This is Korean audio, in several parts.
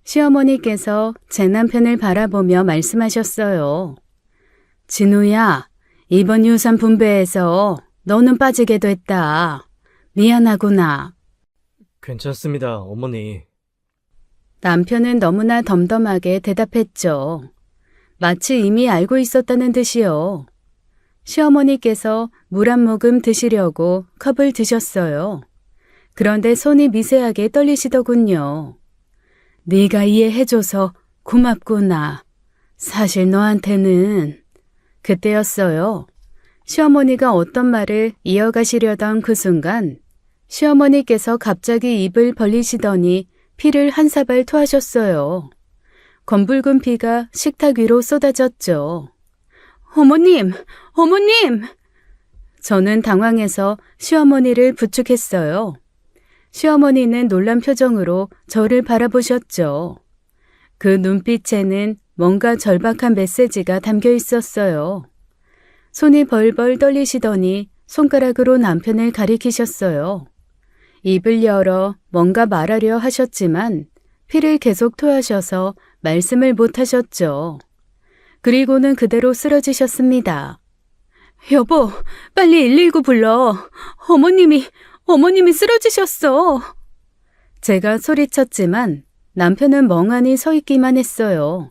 시어머니께서 제 남편을 바라보며 말씀하셨어요. 진우야, 이번 유산 분배에서 너는 빠지게 됐다. 미안하구나. 괜찮습니다, 어머니. 남편은 너무나 덤덤하게 대답했죠. 마치 이미 알고 있었다는 듯이요. 시어머니께서 물 한 모금 드시려고 컵을 드셨어요. 그런데 손이 미세하게 떨리시더군요. 네가 이해해줘서 고맙구나. 사실 너한테는... 그때였어요. 시어머니가 어떤 말을 이어가시려던 그 순간 시어머니께서 갑자기 입을 벌리시더니 피를 한 사발 토하셨어요. 검붉은 피가 식탁 위로 쏟아졌죠. 어머님! 어머님! 저는 당황해서 시어머니를 부축했어요. 시어머니는 놀란 표정으로 저를 바라보셨죠. 그 눈빛에는 뭔가 절박한 메시지가 담겨 있었어요. 손이 벌벌 떨리시더니 손가락으로 남편을 가리키셨어요. 입을 열어 뭔가 말하려 하셨지만 피를 계속 토하셔서 말씀을 못 하셨죠. 그리고는 그대로 쓰러지셨습니다. 여보, 빨리 119 불러. 어머님이 쓰러지셨어. 제가 소리쳤지만 남편은 멍하니 서 있기만 했어요.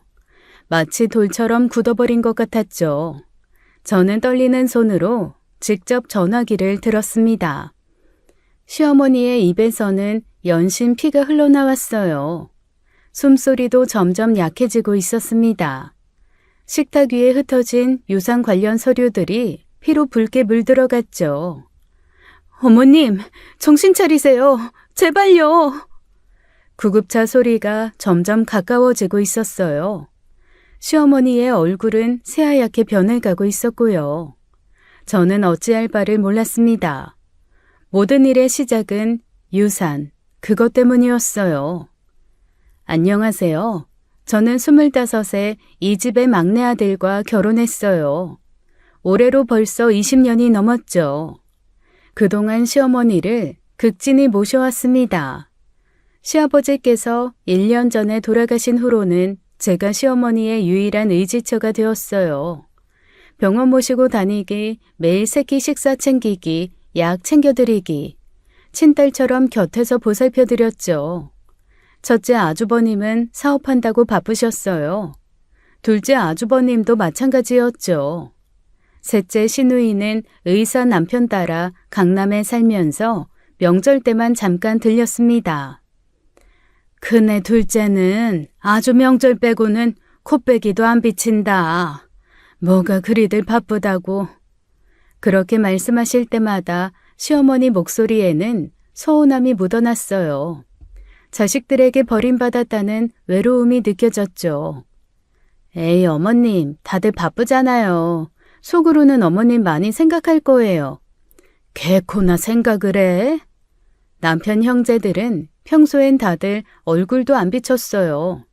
마치 돌처럼 굳어버린 것 같았죠. 저는 떨리는 손으로 직접 전화기를 들었습니다. 시어머니의 입에서는 연신 피가 흘러나왔어요. 숨소리도 점점 약해지고 있었습니다. 식탁 위에 흩어진 유산 관련 서류들이 피로 붉게 물들어갔죠. 어머님, 정신 차리세요. 제발요. 구급차 소리가 점점 가까워지고 있었어요. 시어머니의 얼굴은 새하얗게 변해가고 있었고요. 저는 어찌할 바를 몰랐습니다. 모든 일의 시작은 유산, 그것 때문이었어요. 안녕하세요. 저는 25세 이 집의 막내 아들과 결혼했어요. 올해로 벌써 20년이 넘었죠. 그동안 시어머니를 극진히 모셔왔습니다. 시아버지께서 1년 전에 돌아가신 후로는 제가 시어머니의 유일한 의지처가 되었어요. 병원 모시고 다니기, 매일 새끼 식사 챙기기, 약 챙겨드리기, 친딸처럼 곁에서 보살펴드렸죠. 첫째 아주버님은 사업한다고 바쁘셨어요. 둘째 아주버님도 마찬가지였죠. 셋째 시누이는 의사 남편 따라 강남에 살면서 명절 때만 잠깐 들렸습니다. 큰애 둘째는 아주 명절 빼고는 코빼기도 안 비친다. 뭐가 그리들 바쁘다고. 그렇게 말씀하실 때마다 시어머니 목소리에는 서운함이 묻어났어요. 자식들에게 버림받았다는 외로움이 느껴졌죠. 에이, 어머님, 다들 바쁘잖아요. 속으로는 어머님 많이 생각할 거예요. 개코나 생각을 해? 남편 형제들은 평소엔 다들 얼굴도 안 비쳤어요.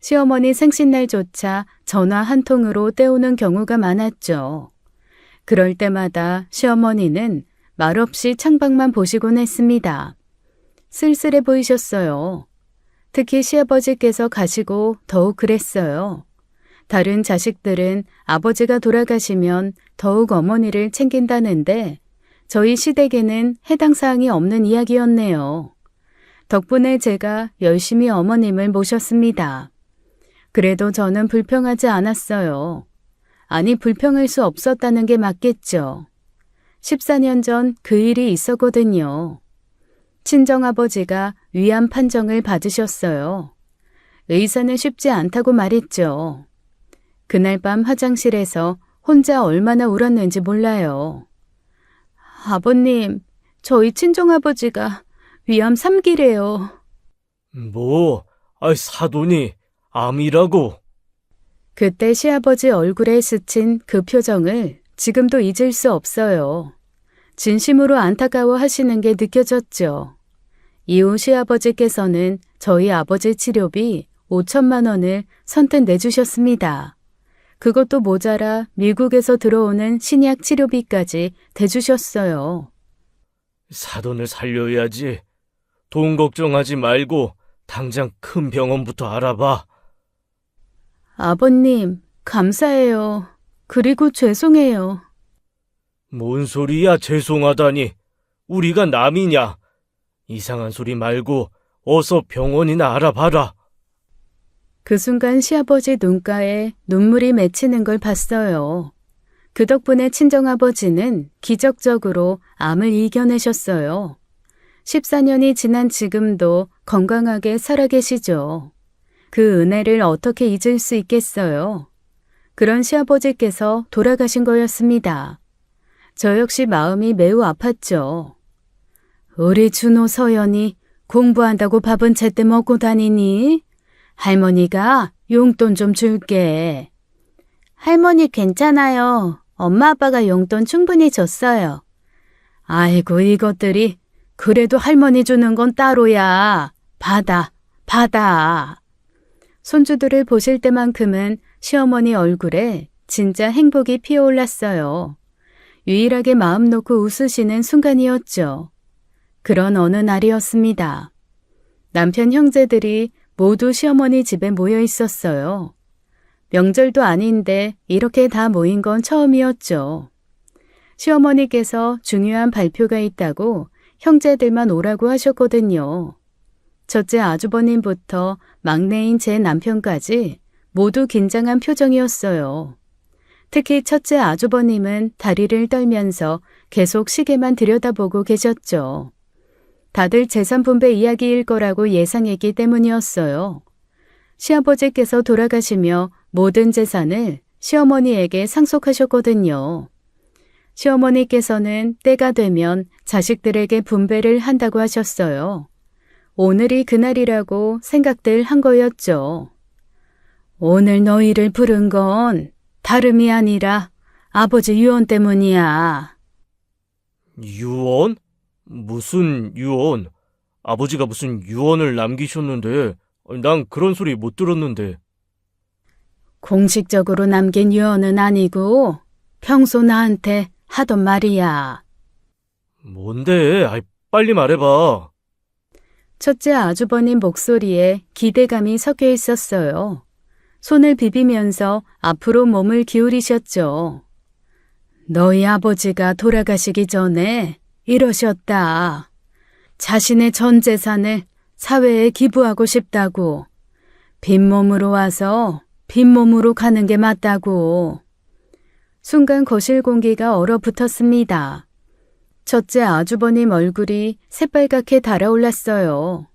시어머니 생신날조차 전화 한 통으로 때우는 경우가 많았죠. 그럴 때마다 시어머니는 말없이 창밖만 보시곤 했습니다. 쓸쓸해 보이셨어요. 특히 시아버지께서 가시고 더욱 그랬어요. 다른 자식들은 아버지가 돌아가시면 더욱 어머니를 챙긴다는데 저희 시댁에는 해당 사항이 없는 이야기였네요. 덕분에 제가 열심히 어머님을 모셨습니다. 그래도 저는 불평하지 않았어요. 아니, 불평할 수 없었다는 게 맞겠죠. 14년 전 그 일이 있었거든요. 친정아버지가 위암 판정을 받으셨어요. 의사는 쉽지 않다고 말했죠. 그날 밤 화장실에서 혼자 얼마나 울었는지 몰라요. 아버님, 저희 친정아버지가 위암 3기래요. 사돈이 암이라고. 그때 시아버지 얼굴에 스친 그 표정을 지금도 잊을 수 없어요. 진심으로 안타까워 하시는 게 느껴졌죠. 이후 시아버지께서는 저희 아버지 치료비 5천만 원을 선뜻 내주셨습니다. 그것도 모자라 미국에서 들어오는 신약 치료비까지 대주셨어요. 사돈을 살려야지. 돈 걱정하지 말고 당장 큰 병원부터 알아봐. 아버님, 감사해요. 그리고 죄송해요. 뭔 소리야, 죄송하다니. 우리가 남이냐? 이상한 소리 말고 어서 병원이나 알아봐라. 그 순간 시아버지 눈가에 눈물이 맺히는 걸 봤어요. 그 덕분에 친정아버지는 기적적으로 암을 이겨내셨어요. 14년이 지난 지금도 건강하게 살아계시죠. 그 은혜를 어떻게 잊을 수 있겠어요. 그런 시아버지께서 돌아가신 거였습니다. 저 역시 마음이 매우 아팠죠. 우리 준호 서연이 공부한다고 밥은 제때 먹고 다니니? 할머니가 용돈 좀 줄게. 할머니 괜찮아요. 엄마 아빠가 용돈 충분히 줬어요. 아이고 이것들이 그래도 할머니 주는 건 따로야. 받아. 손주들을 보실 때만큼은 시어머니 얼굴에 진짜 행복이 피어올랐어요. 유일하게 마음 놓고 웃으시는 순간이었죠. 그런 어느 날이었습니다. 남편 형제들이 모두 시어머니 집에 모여 있었어요. 명절도 아닌데 이렇게 다 모인 건 처음이었죠. 시어머니께서 중요한 발표가 있다고 형제들만 오라고 하셨거든요. 첫째 아주버님부터 막내인 제 남편까지 모두 긴장한 표정이었어요. 특히 첫째 아주버님은 다리를 떨면서 계속 시계만 들여다보고 계셨죠. 다들 재산 분배 이야기일 거라고 예상했기 때문이었어요. 시아버지께서 돌아가시며 모든 재산을 시어머니에게 상속하셨거든요. 시어머니께서는 때가 되면 자식들에게 분배를 한다고 하셨어요. 오늘이 그날이라고 생각들 한 거였죠. 오늘 너희를 부른 건 다름이 아니라 아버지 유언 때문이야. 유언? 무슨 유언? 아버지가 무슨 유언을 남기셨는데 난 그런 소리 못 들었는데. 공식적으로 남긴 유언은 아니고 평소 나한테 하던 말이야. 뭔데? 빨리 말해봐. 첫째 아주버님 목소리에 기대감이 섞여 있었어요. 손을 비비면서 앞으로 몸을 기울이셨죠. 너희 아버지가 돌아가시기 전에 이러셨다. 자신의 전 재산을 사회에 기부하고 싶다고. 빈몸으로 와서 빈몸으로 가는 게 맞다고. 순간 거실 공기가 얼어붙었습니다. 첫째 아주버님 얼굴이 새빨갛게 달아올랐어요.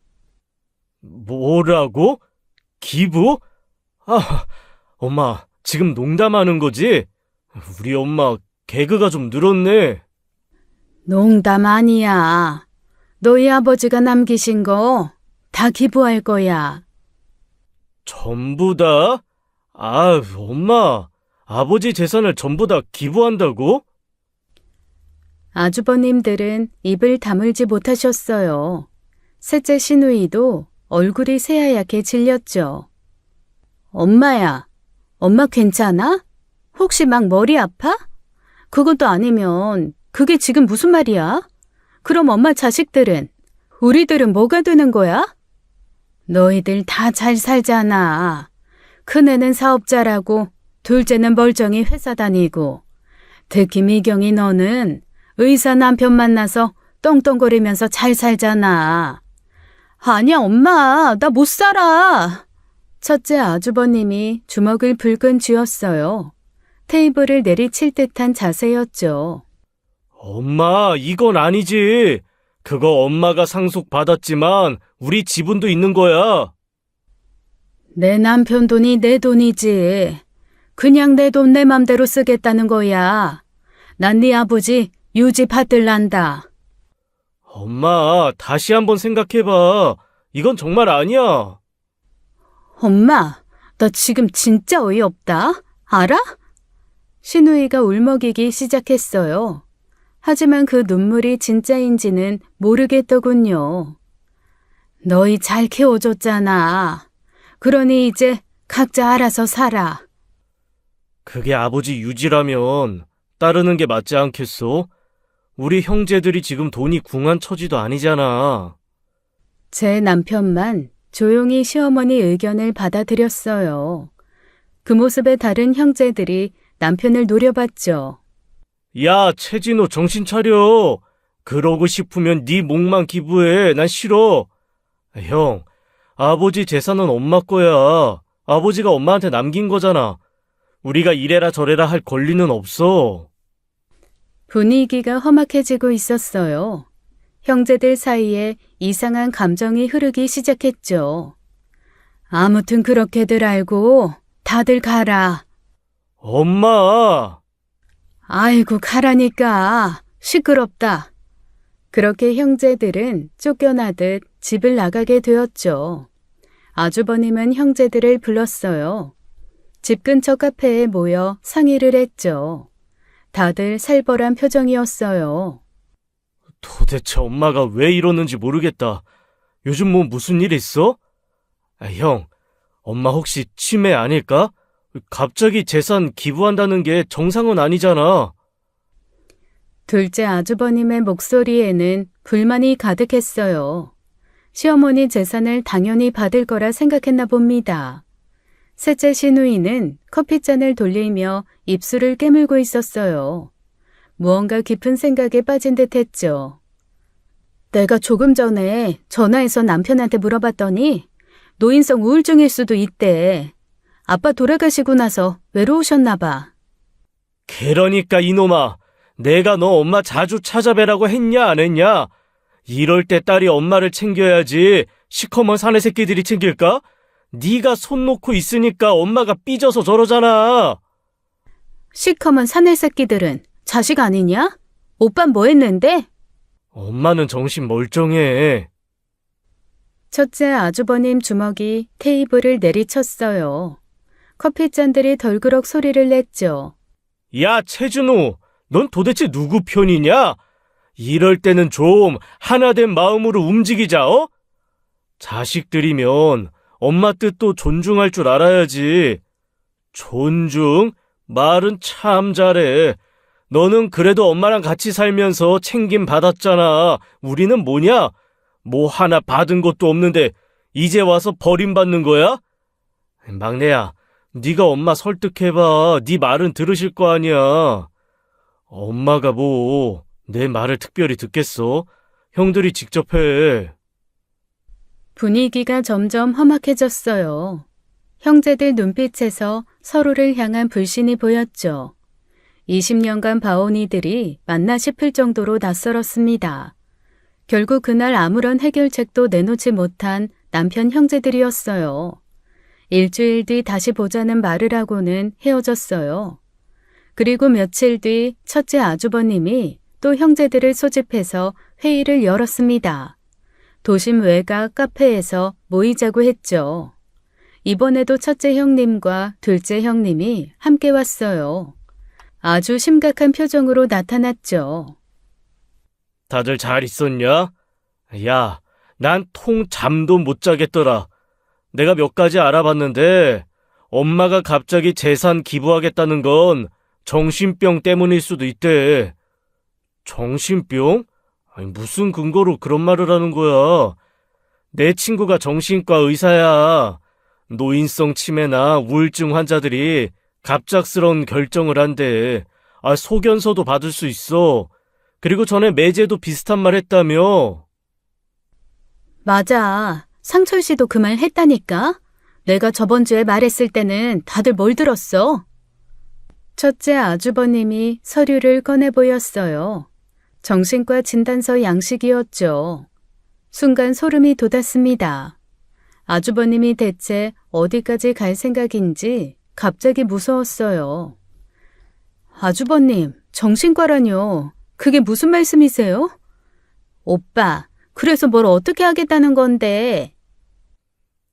뭐라고? 기부? 엄마, 지금 농담하는 거지? 우리 엄마 개그가 좀 늘었네. 농담 아니야. 너희 아버지가 남기신 거 다 기부할 거야. 전부 다? 엄마, 아버지 재산을 전부 다 기부한다고? 아주버님들은 입을 다물지 못하셨어요. 셋째 시누이도 얼굴이 새하얗게 질렸죠. 엄마야, 엄마 괜찮아? 혹시 막 머리 아파? 그것도 아니면 그게 지금 무슨 말이야? 그럼 엄마 자식들은? 우리들은 뭐가 되는 거야? 너희들 다 잘 살잖아. 큰애는 사업자라고 둘째는 멀쩡히 회사 다니고 특히 미경이 너는 의사 남편 만나서 떵떵거리면서 잘 살잖아. 아니야 엄마, 나 못 살아. 첫째 아주버님이 주먹을 불끈 쥐었어요. 테이블을 내리칠 듯한 자세였죠. 엄마, 이건 아니지. 그거 엄마가 상속받았지만 우리 지분도 있는 거야. 내 남편 돈이 내 돈이지. 그냥 내 돈 내 맘대로 쓰겠다는 거야. 난 네 아버지 유지 받을란다. 엄마, 다시 한번 생각해봐. 이건 정말 아니야. 엄마, 너 지금 진짜 어이없다. 알아? 시누이가 울먹이기 시작했어요. 하지만 그 눈물이 진짜인지는 모르겠더군요. 너희 잘 키워줬잖아. 그러니 이제 각자 알아서 살아. 그게 아버지 유지라면 따르는 게 맞지 않겠소? 우리 형제들이 지금 돈이 궁한 처지도 아니잖아. 제 남편만 조용히 시어머니 의견을 받아들였어요. 그 모습에 다른 형제들이 남편을 노려봤죠. 야, 최진호 정신 차려. 그러고 싶으면 네 목만 기부해. 난 싫어. 형, 아버지 재산은 엄마 거야. 아버지가 엄마한테 남긴 거잖아. 우리가 이래라 저래라 할 권리는 없어. 분위기가 험악해지고 있었어요. 형제들 사이에 이상한 감정이 흐르기 시작했죠. 아무튼 그렇게들 알고 다들 가라. 엄마! 아이고 가라니까. 시끄럽다. 그렇게 형제들은 쫓겨나듯 집을 나가게 되었죠. 아주버님은 형제들을 불렀어요. 집 근처 카페에 모여 상의를 했죠. 다들 살벌한 표정이었어요. 도대체 엄마가 왜 이러는지 모르겠다. 요즘 뭐 무슨 일 있어? 형, 엄마 혹시 치매 아닐까? 갑자기 재산 기부한다는 게 정상은 아니잖아. 둘째 아주버님의 목소리에는 불만이 가득했어요. 시어머니 재산을 당연히 받을 거라 생각했나 봅니다. 셋째 시누이는 커피잔을 돌리며 입술을 깨물고 있었어요. 무언가 깊은 생각에 빠진 듯 했죠. 내가 조금 전에 전화해서 남편한테 물어봤더니 노인성 우울증일 수도 있대. 아빠 돌아가시고 나서 외로우셨나 봐. 그러니까 이놈아, 내가 너 엄마 자주 찾아뵈라고 했냐 안 했냐? 이럴 때 딸이 엄마를 챙겨야지 시커먼 사내 새끼들이 챙길까? 네가 손 놓고 있으니까 엄마가 삐져서 저러잖아. 시커먼 사내 새끼들은 자식 아니냐? 오빤 뭐 했는데? 엄마는 정신 멀쩡해. 첫째 아주버님 주먹이 테이블을 내리쳤어요. 커피잔들이 덜그럭 소리를 냈죠. 야, 최준호, 넌 도대체 누구 편이냐? 이럴 때는 좀 하나된 마음으로 움직이자, 어? 자식들이면 엄마 뜻도 존중할 줄 알아야지. 존중? 말은 참 잘해. 너는 그래도 엄마랑 같이 살면서 챙김 받았잖아. 우리는 뭐냐? 뭐 하나 받은 것도 없는데 이제 와서 버림받는 거야? 막내야, 네가 엄마 설득해봐. 네 말은 들으실 거 아니야. 엄마가 뭐 내 말을 특별히 듣겠어? 형들이 직접 해. 분위기가 점점 험악해졌어요. 형제들 눈빛에서 서로를 향한 불신이 보였죠. 20년간 봐온 이들이 맞나 싶을 정도로 낯설었습니다. 결국 그날 아무런 해결책도 내놓지 못한 남편 형제들이었어요. 일주일 뒤 다시 보자는 말을 하고는 헤어졌어요. 그리고 며칠 뒤 첫째 아주버님이 또 형제들을 소집해서 회의를 열었습니다. 도심 외곽 카페에서 모이자고 했죠. 이번에도 첫째 형님과 둘째 형님이 함께 왔어요. 아주 심각한 표정으로 나타났죠. 다들 잘 있었냐? 야, 난 통 잠도 못 자겠더라. 내가 몇 가지 알아봤는데 엄마가 갑자기 재산 기부하겠다는 건 정신병 때문일 수도 있대. 정신병? 아니, 무슨 근거로 그런 말을 하는 거야? 내 친구가 정신과 의사야. 노인성 치매나 우울증 환자들이 갑작스러운 결정을 한대. 소견서도 받을 수 있어. 그리고 전에 매제도 비슷한 말 했다며. 맞아. 상철 씨도 그 말 했다니까. 내가 저번 주에 말했을 때는 다들 뭘 들었어? 첫째 아주버님이 서류를 꺼내 보였어요. 정신과 진단서 양식이었죠. 순간 소름이 돋았습니다. 아주버님이 대체 어디까지 갈 생각인지 갑자기 무서웠어요. 아주버님, 정신과라뇨. 그게 무슨 말씀이세요? 오빠, 그래서 뭘 어떻게 하겠다는 건데?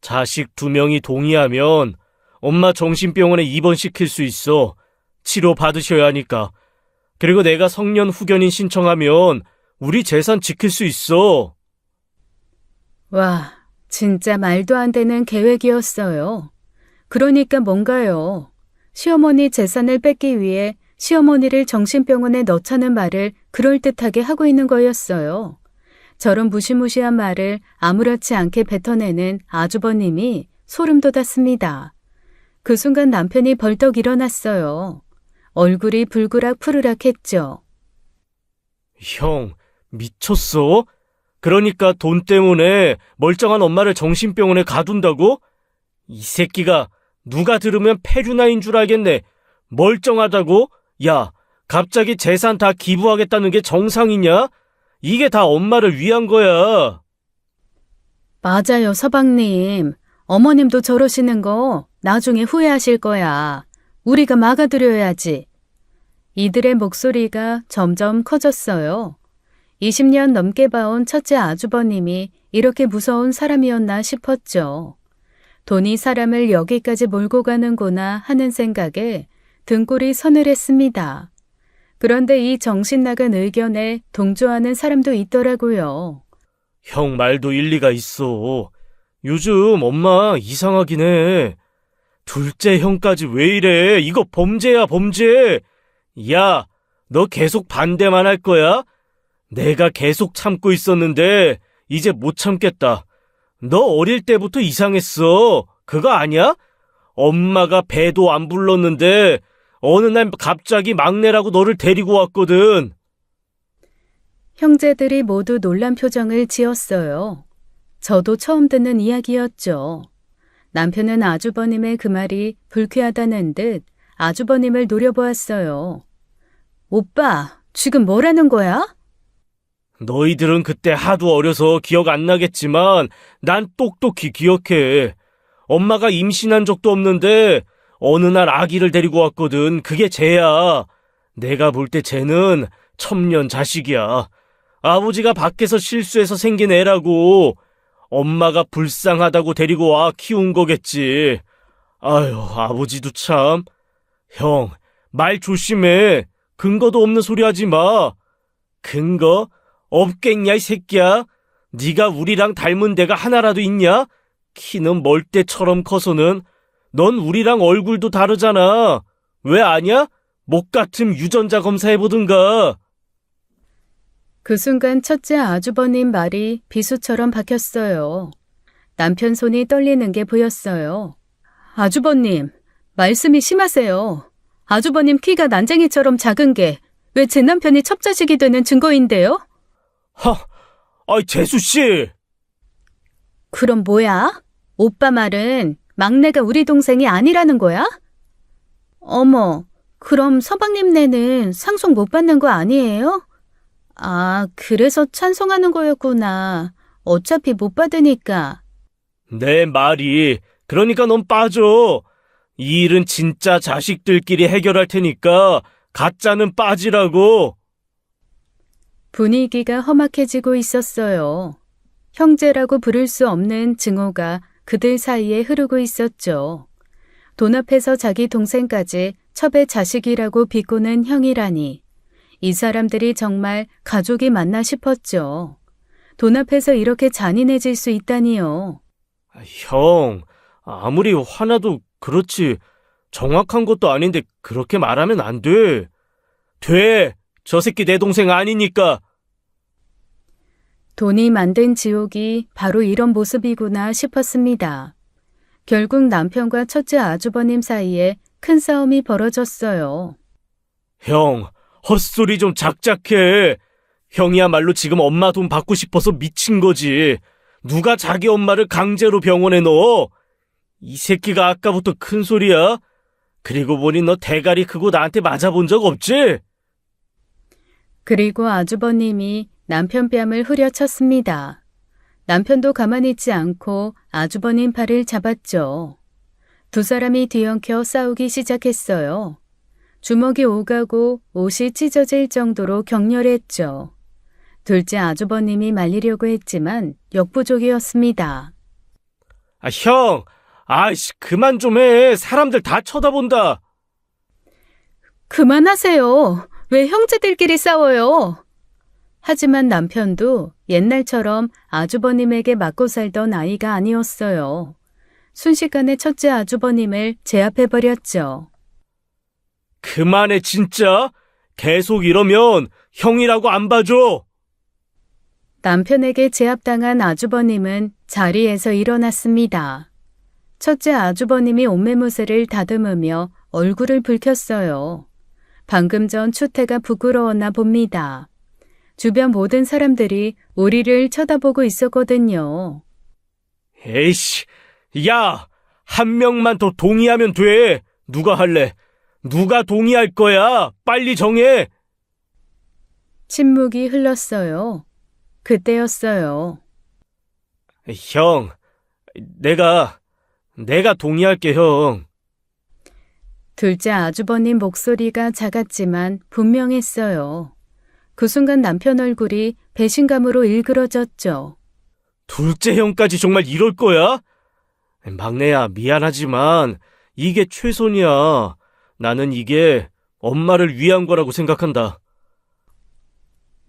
자식 2명이 동의하면 엄마 정신병원에 입원시킬 수 있어. 치료 받으셔야 하니까. 그리고 내가 성년 후견인 신청하면 우리 재산 지킬 수 있어. 와, 진짜 말도 안 되는 계획이었어요. 그러니까 뭔가요? 시어머니 재산을 뺏기 위해 시어머니를 정신병원에 넣자는 말을 그럴듯하게 하고 있는 거였어요. 저런 무시무시한 말을 아무렇지 않게 뱉어내는 아주버님이 소름 돋았습니다. 그 순간 남편이 벌떡 일어났어요. 얼굴이 불그락 푸르락 했죠. 형, 미쳤어? 그러니까 돈 때문에 멀쩡한 엄마를 정신병원에 가둔다고? 이 새끼가 누가 들으면 폐륜아인 줄 알겠네. 멀쩡하다고? 야, 갑자기 재산 다 기부하겠다는 게 정상이냐? 이게 다 엄마를 위한 거야. 맞아요, 서방님. 어머님도 저러시는 거 나중에 후회하실 거야. 우리가 막아드려야지. 이들의 목소리가 점점 커졌어요. 20년 넘게 봐온 첫째 아주버님이 이렇게 무서운 사람이었나 싶었죠. 돈이 사람을 여기까지 몰고 가는구나 하는 생각에 등골이 서늘했습니다. 그런데 이 정신나간 의견에 동조하는 사람도 있더라고요. 형 말도 일리가 있어. 요즘 엄마 이상하긴 해. 둘째 형까지 왜 이래? 이거 범죄야, 범죄. 야, 너 계속 반대만 할 거야? 내가 계속 참고 있었는데 이제 못 참겠다. 너 어릴 때부터 이상했어. 그거 아니야? 엄마가 배도 안 불렀는데 어느 날 갑자기 막내라고 너를 데리고 왔거든. 형제들이 모두 놀란 표정을 지었어요. 저도 처음 듣는 이야기였죠. 남편은 아주버님의 그 말이 불쾌하다는 듯 아주버님을 노려보았어요. 오빠, 지금 뭐라는 거야? 너희들은 그때 하도 어려서 기억 안 나겠지만 난 똑똑히 기억해. 엄마가 임신한 적도 없는데 어느 날 아기를 데리고 왔거든. 그게 쟤야. 내가 볼 때 쟤는 천년 자식이야. 아버지가 밖에서 실수해서 생긴 애라고. 엄마가 불쌍하다고 데리고 와 키운 거겠지. 아유, 아버지도 참. 형, 말 조심해. 근거도 없는 소리 하지 마. 근거? 없겠냐, 이 새끼야? 네가 우리랑 닮은 데가 하나라도 있냐? 키는 멀대처럼 커서는. 넌 우리랑 얼굴도 다르잖아. 왜 아냐? 목 같은 유전자 검사해보든가. 그 순간 첫째 아주버님 말이 비수처럼 박혔어요. 남편 손이 떨리는 게 보였어요. 아주버님, 말씀이 심하세요. 아주버님 키가 난쟁이처럼 작은 게 왜 제 남편이 첩자식이 되는 증거인데요? 아이, 재수씨! 그럼 뭐야? 오빠 말은 막내가 우리 동생이 아니라는 거야? 어머, 그럼 서방님네는 상속 못 받는 거 아니에요? 아, 그래서 찬송하는 거였구나. 어차피 못 받으니까. 내 말이, 그러니까 넌 빠져. 이 일은 진짜 자식들끼리 해결할 테니까 가짜는 빠지라고. 분위기가 험악해지고 있었어요. 형제라고 부를 수 없는 증오가 그들 사이에 흐르고 있었죠. 돈 앞에서 자기 동생까지 첩의 자식이라고 비꼬는 형이라니. 이 사람들이 정말 가족이 맞나 싶었죠. 돈 앞에서 이렇게 잔인해질 수 있다니요. 형, 아무리 화나도 그렇지. 정확한 것도 아닌데 그렇게 말하면 안 돼. 돼. 저 새끼 내 동생 아니니까. 돈이 만든 지옥이 바로 이런 모습이구나 싶었습니다. 결국 남편과 첫째 아주버님 사이에 큰 싸움이 벌어졌어요. 형, 헛소리 좀 작작해. 형이야말로 지금 엄마 돈 받고 싶어서 미친 거지. 누가 자기 엄마를 강제로 병원에 넣어? 이 새끼가 아까부터 큰 소리야? 그리고 보니 너 대가리 크고 나한테 맞아본 적 없지? 그리고 아주버님이 남편 뺨을 후려쳤습니다. 남편도 가만히 있지 않고 아주버님 팔을 잡았죠. 두 사람이 뒤엉켜 싸우기 시작했어요. 주먹이 오가고 옷이 찢어질 정도로 격렬했죠. 둘째 아주버님이 말리려고 했지만 역부족이었습니다. 아, 형! 아이씨, 그만 좀 해. 사람들 다 쳐다본다. 그만하세요. 왜 형제들끼리 싸워요? 하지만 남편도 옛날처럼 아주버님에게 맞고 살던 아이가 아니었어요. 순식간에 첫째 아주버님을 제압해버렸죠. 그만해, 진짜. 계속 이러면 형이라고 안 봐줘. 남편에게 제압당한 아주버님은 자리에서 일어났습니다. 첫째 아주버님이 옷매무새를 다듬으며 얼굴을 붉혔어요. 방금 전 추태가 부끄러웠나 봅니다. 주변 모든 사람들이 우리를 쳐다보고 있었거든요. 에이씨, 야! 한 명만 더 동의하면 돼! 누가 할래? 누가 동의할 거야? 빨리 정해! 침묵이 흘렀어요. 그때였어요. 형, 내가 동의할게, 형. 둘째 아주버님 목소리가 작았지만 분명했어요. 그 순간 남편 얼굴이 배신감으로 일그러졌죠. 둘째 형까지 정말 이럴 거야? 막내야, 미안하지만 이게 최선이야. 나는 이게 엄마를 위한 거라고 생각한다.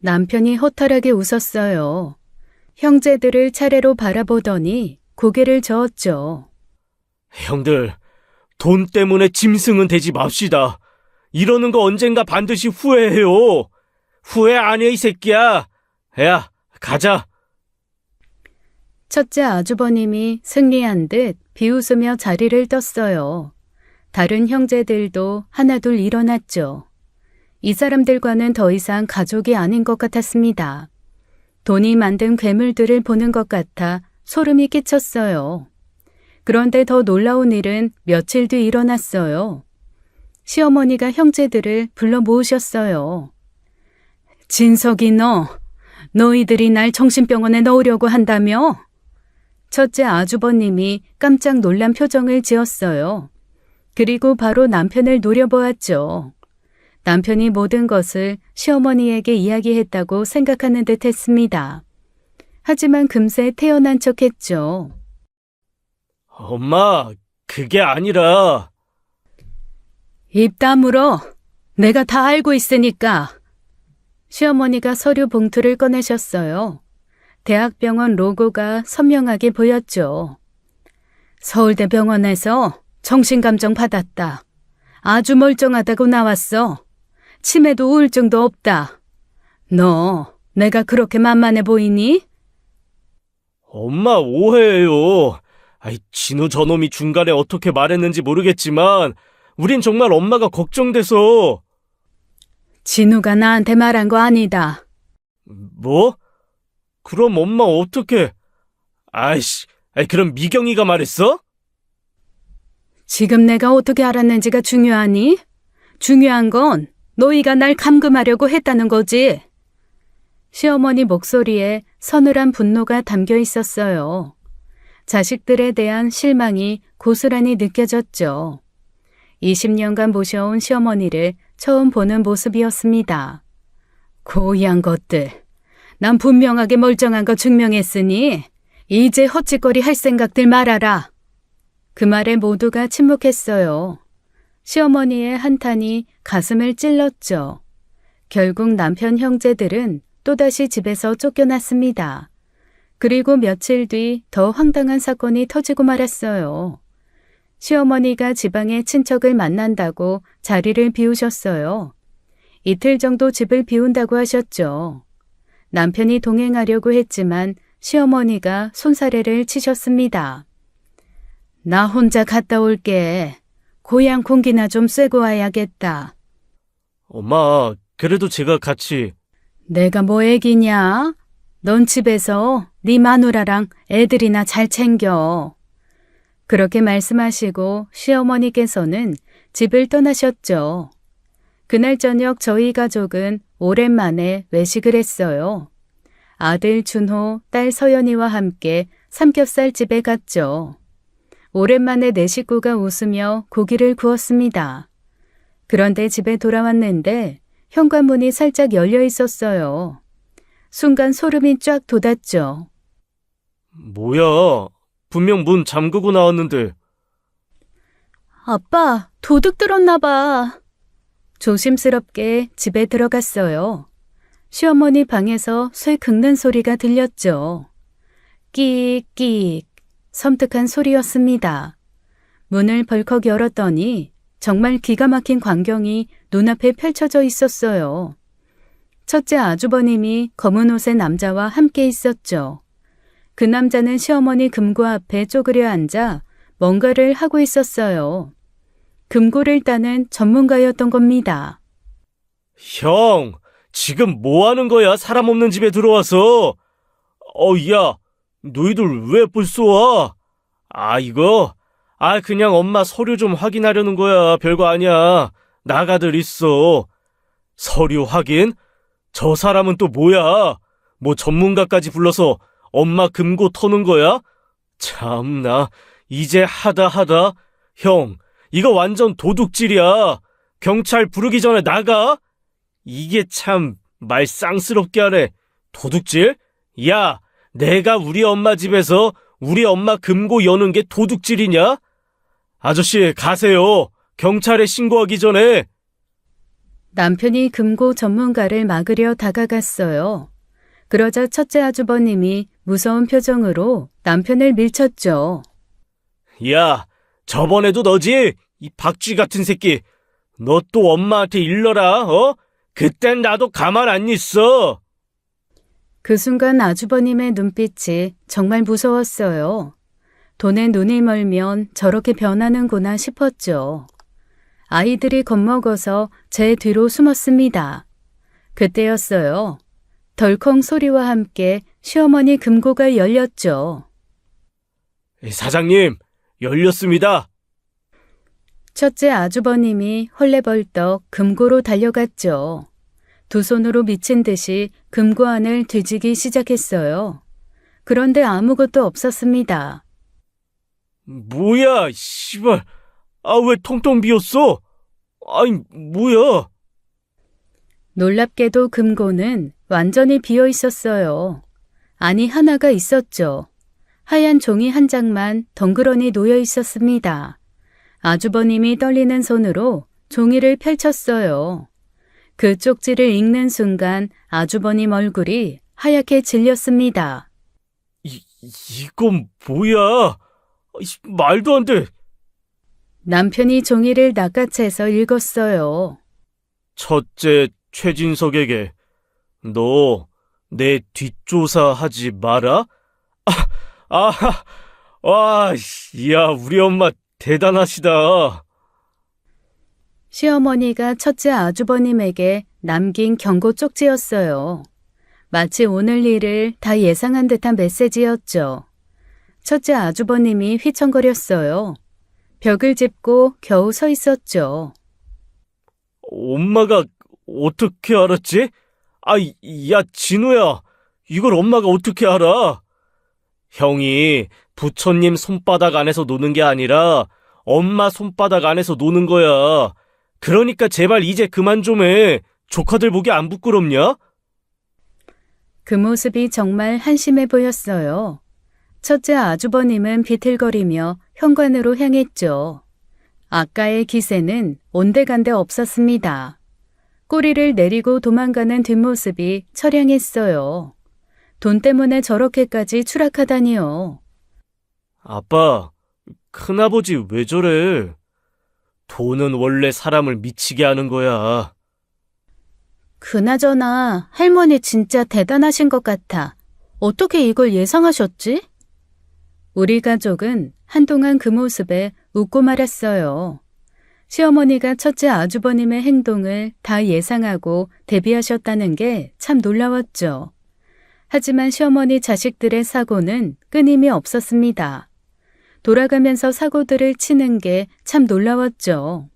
남편이 허탈하게 웃었어요. 형제들을 차례로 바라보더니 고개를 저었죠. 형들, 돈 때문에 짐승은 되지 맙시다. 이러는 거 언젠가 반드시 후회해요. 후회 안 해, 이 새끼야. 야, 가자. 첫째 아주버님이 승리한 듯 비웃으며 자리를 떴어요. 다른 형제들도 하나둘 일어났죠. 이 사람들과는 더 이상 가족이 아닌 것 같았습니다. 돈이 만든 괴물들을 보는 것 같아 소름이 끼쳤어요. 그런데 더 놀라운 일은 며칠 뒤 일어났어요. 시어머니가 형제들을 불러 모으셨어요. 진석이 너희들이 날 정신병원에 넣으려고 한다며? 첫째 아주버님이 깜짝 놀란 표정을 지었어요. 그리고 바로 남편을 노려보았죠. 남편이 모든 것을 시어머니에게 이야기했다고 생각하는 듯 했습니다. 하지만 금세 태어난 척했죠. 엄마, 그게 아니라. 입 다물어. 내가 다 알고 있으니까. 시어머니가 서류 봉투를 꺼내셨어요. 대학병원 로고가 선명하게 보였죠. 서울대병원에서 정신감정 받았다. 아주 멀쩡하다고 나왔어. 치매도 우울증도 없다. 너 내가 그렇게 만만해 보이니? 엄마 오해해요. 진우 저놈이 중간에 어떻게 말했는지 모르겠지만 우린 정말 엄마가 걱정돼서. 진우가 나한테 말한 거 아니다. 뭐? 그럼 엄마 어떻게? 그럼 미경이가 말했어? 지금 내가 어떻게 알았는지가 중요하니? 중요한 건 너희가 날 감금하려고 했다는 거지. 시어머니 목소리에 서늘한 분노가 담겨 있었어요. 자식들에 대한 실망이 고스란히 느껴졌죠. 20년간 모셔온 시어머니를 처음 보는 모습이었습니다. 고얀 것들. 난 분명하게 멀쩡한 거 증명했으니 이제 헛짓거리 할 생각들 말아라. 그 말에 모두가 침묵했어요. 시어머니의 한탄이 가슴을 찔렀죠. 결국 남편 형제들은 또다시 집에서 쫓겨났습니다. 그리고 며칠 뒤 더 황당한 사건이 터지고 말았어요. 시어머니가 지방의 친척을 만난다고 자리를 비우셨어요. 이틀 정도 집을 비운다고 하셨죠. 남편이 동행하려고 했지만 시어머니가 손사래를 치셨습니다. 나 혼자 갔다 올게. 고향 공기나 좀 쐬고 와야겠다. 엄마, 그래도 제가 같이. 내가 뭐 애기냐? 넌 집에서 네 마누라랑 애들이나 잘 챙겨. 그렇게 말씀하시고 시어머니께서는 집을 떠나셨죠. 그날 저녁 저희 가족은 오랜만에 외식을 했어요. 아들 준호, 딸 서연이와 함께 삼겹살집에 갔죠. 오랜만에 네 식구가 웃으며 고기를 구웠습니다. 그런데 집에 돌아왔는데 현관문이 살짝 열려 있었어요. 순간 소름이 쫙 돋았죠. 뭐야? 분명 문 잠그고 나왔는데. 아빠, 도둑 들었나 봐. 조심스럽게 집에 들어갔어요. 시어머니 방에서 쇠 긁는 소리가 들렸죠. 끽끽, 섬뜩한 소리였습니다. 문을 벌컥 열었더니 정말 기가 막힌 광경이 눈앞에 펼쳐져 있었어요. 첫째 아주버님이 검은 옷의 남자와 함께 있었죠. 그 남자는 시어머니 금고 앞에 쪼그려 앉아 뭔가를 하고 있었어요. 금고를 따는 전문가였던 겁니다. 형, 지금 뭐 하는 거야? 사람 없는 집에 들어와서. 야, 너희들 왜 벌써 와? 이거? 그냥 엄마 서류 좀 확인하려는 거야. 별거 아니야. 나가들 있어. 서류 확인? 저 사람은 또 뭐야? 뭐 전문가까지 불러서 엄마 금고 터는 거야? 참나, 이제 하다. 형, 이거 완전 도둑질이야. 경찰 부르기 전에 나가? 이게 참 말 쌍스럽게 하네. 도둑질? 야, 내가 우리 엄마 집에서 우리 엄마 금고 여는 게 도둑질이냐? 아저씨, 가세요. 경찰에 신고하기 전에. 남편이 금고 전문가를 막으려 다가갔어요. 그러자 첫째 아주버님이 무서운 표정으로 남편을 밀쳤죠. 야, 저번에도 너지? 이 박쥐 같은 새끼. 너 또 엄마한테 일러라, 어? 그땐 나도 가만 안 있어. 그 순간 아주버님의 눈빛이 정말 무서웠어요. 돈에 눈이 멀면 저렇게 변하는구나 싶었죠. 아이들이 겁먹어서 제 뒤로 숨었습니다. 그때였어요. 덜컹 소리와 함께 시어머니 금고가 열렸죠. 사장님, 열렸습니다. 첫째 아주버님이 헐레벌떡 금고로 달려갔죠. 두 손으로 미친 듯이 금고 안을 뒤지기 시작했어요. 그런데 아무것도 없었습니다. 뭐야, 씨발. 왜 텅텅 비었어? 뭐야. 놀랍게도 금고는 완전히 비어 있었어요. 아니, 하나가 있었죠. 하얀 종이 한 장만 덩그러니 놓여 있었습니다. 아주버님이 떨리는 손으로 종이를 펼쳤어요. 그 쪽지를 읽는 순간 아주버님 얼굴이 하얗게 질렸습니다. 이건 뭐야? 말도 안 돼. 남편이 종이를 낚아채서 읽었어요. 첫째 최진석에게 너 내 뒷조사 하지 마라? 야, 우리 엄마 대단하시다. 시어머니가 첫째 아주버님에게 남긴 경고 쪽지였어요. 마치 오늘 일을 다 예상한 듯한 메시지였죠. 첫째 아주버님이 휘청거렸어요. 벽을 짚고 겨우 서 있었죠. 엄마가 어떻게 알았지? 야, 진우야. 이걸 엄마가 어떻게 알아? 형이 부처님 손바닥 안에서 노는 게 아니라 엄마 손바닥 안에서 노는 거야. 그러니까 제발 이제 그만 좀 해. 조카들 보기 안 부끄럽냐? 그 모습이 정말 한심해 보였어요. 첫째 아주버님은 비틀거리며 현관으로 향했죠. 아까의 기세는 온데간데 없었습니다. 꼬리를 내리고 도망가는 뒷모습이 처량했어요. 돈 때문에 저렇게까지 추락하다니요. 아빠, 큰아버지 왜 저래? 돈은 원래 사람을 미치게 하는 거야. 그나저나 할머니 진짜 대단하신 것 같아. 어떻게 이걸 예상하셨지? 우리 가족은 한동안 그 모습에 웃고 말았어요. 시어머니가 첫째 아주버님의 행동을 다 예상하고 대비하셨다는 게 참 놀라웠죠. 하지만 시어머니 자식들의 사고는 끊임이 없었습니다. 돌아가면서 사고들을 치는 게 참 놀라웠죠.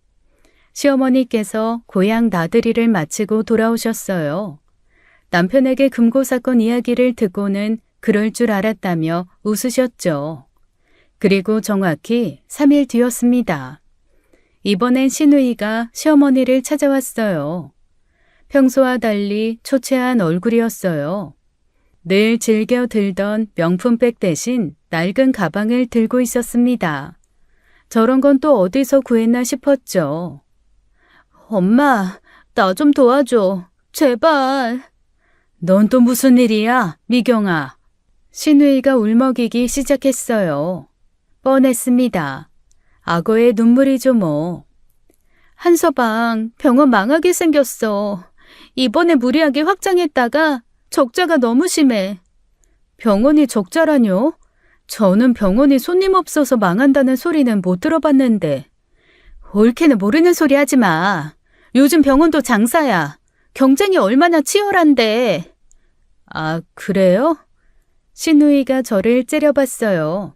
시어머니께서 고향 나들이를 마치고 돌아오셨어요. 남편에게 금고 사건 이야기를 듣고는 그럴 줄 알았다며 웃으셨죠. 그리고 정확히 3일 뒤였습니다. 이번엔 시누이가 시어머니를 찾아왔어요. 평소와 달리 초췌한 얼굴이었어요. 늘 즐겨 들던 명품백 대신 낡은 가방을 들고 있었습니다. 저런 건 또 어디서 구했나 싶었죠. 엄마, 나 좀 도와줘. 제발. 넌 또 무슨 일이야, 미경아. 시누이가 울먹이기 시작했어요. 뻔했습니다. 악어의 눈물이죠 뭐. 한서방 병원 망하게 생겼어. 이번에 무리하게 확장했다가 적자가 너무 심해. 병원이 적자라뇨? 저는 병원이 손님 없어서 망한다는 소리는 못 들어봤는데. 옳게는 모르는 소리 하지 마. 요즘 병원도 장사야. 경쟁이 얼마나 치열한데. 아, 그래요? 신우이가 저를 째려봤어요.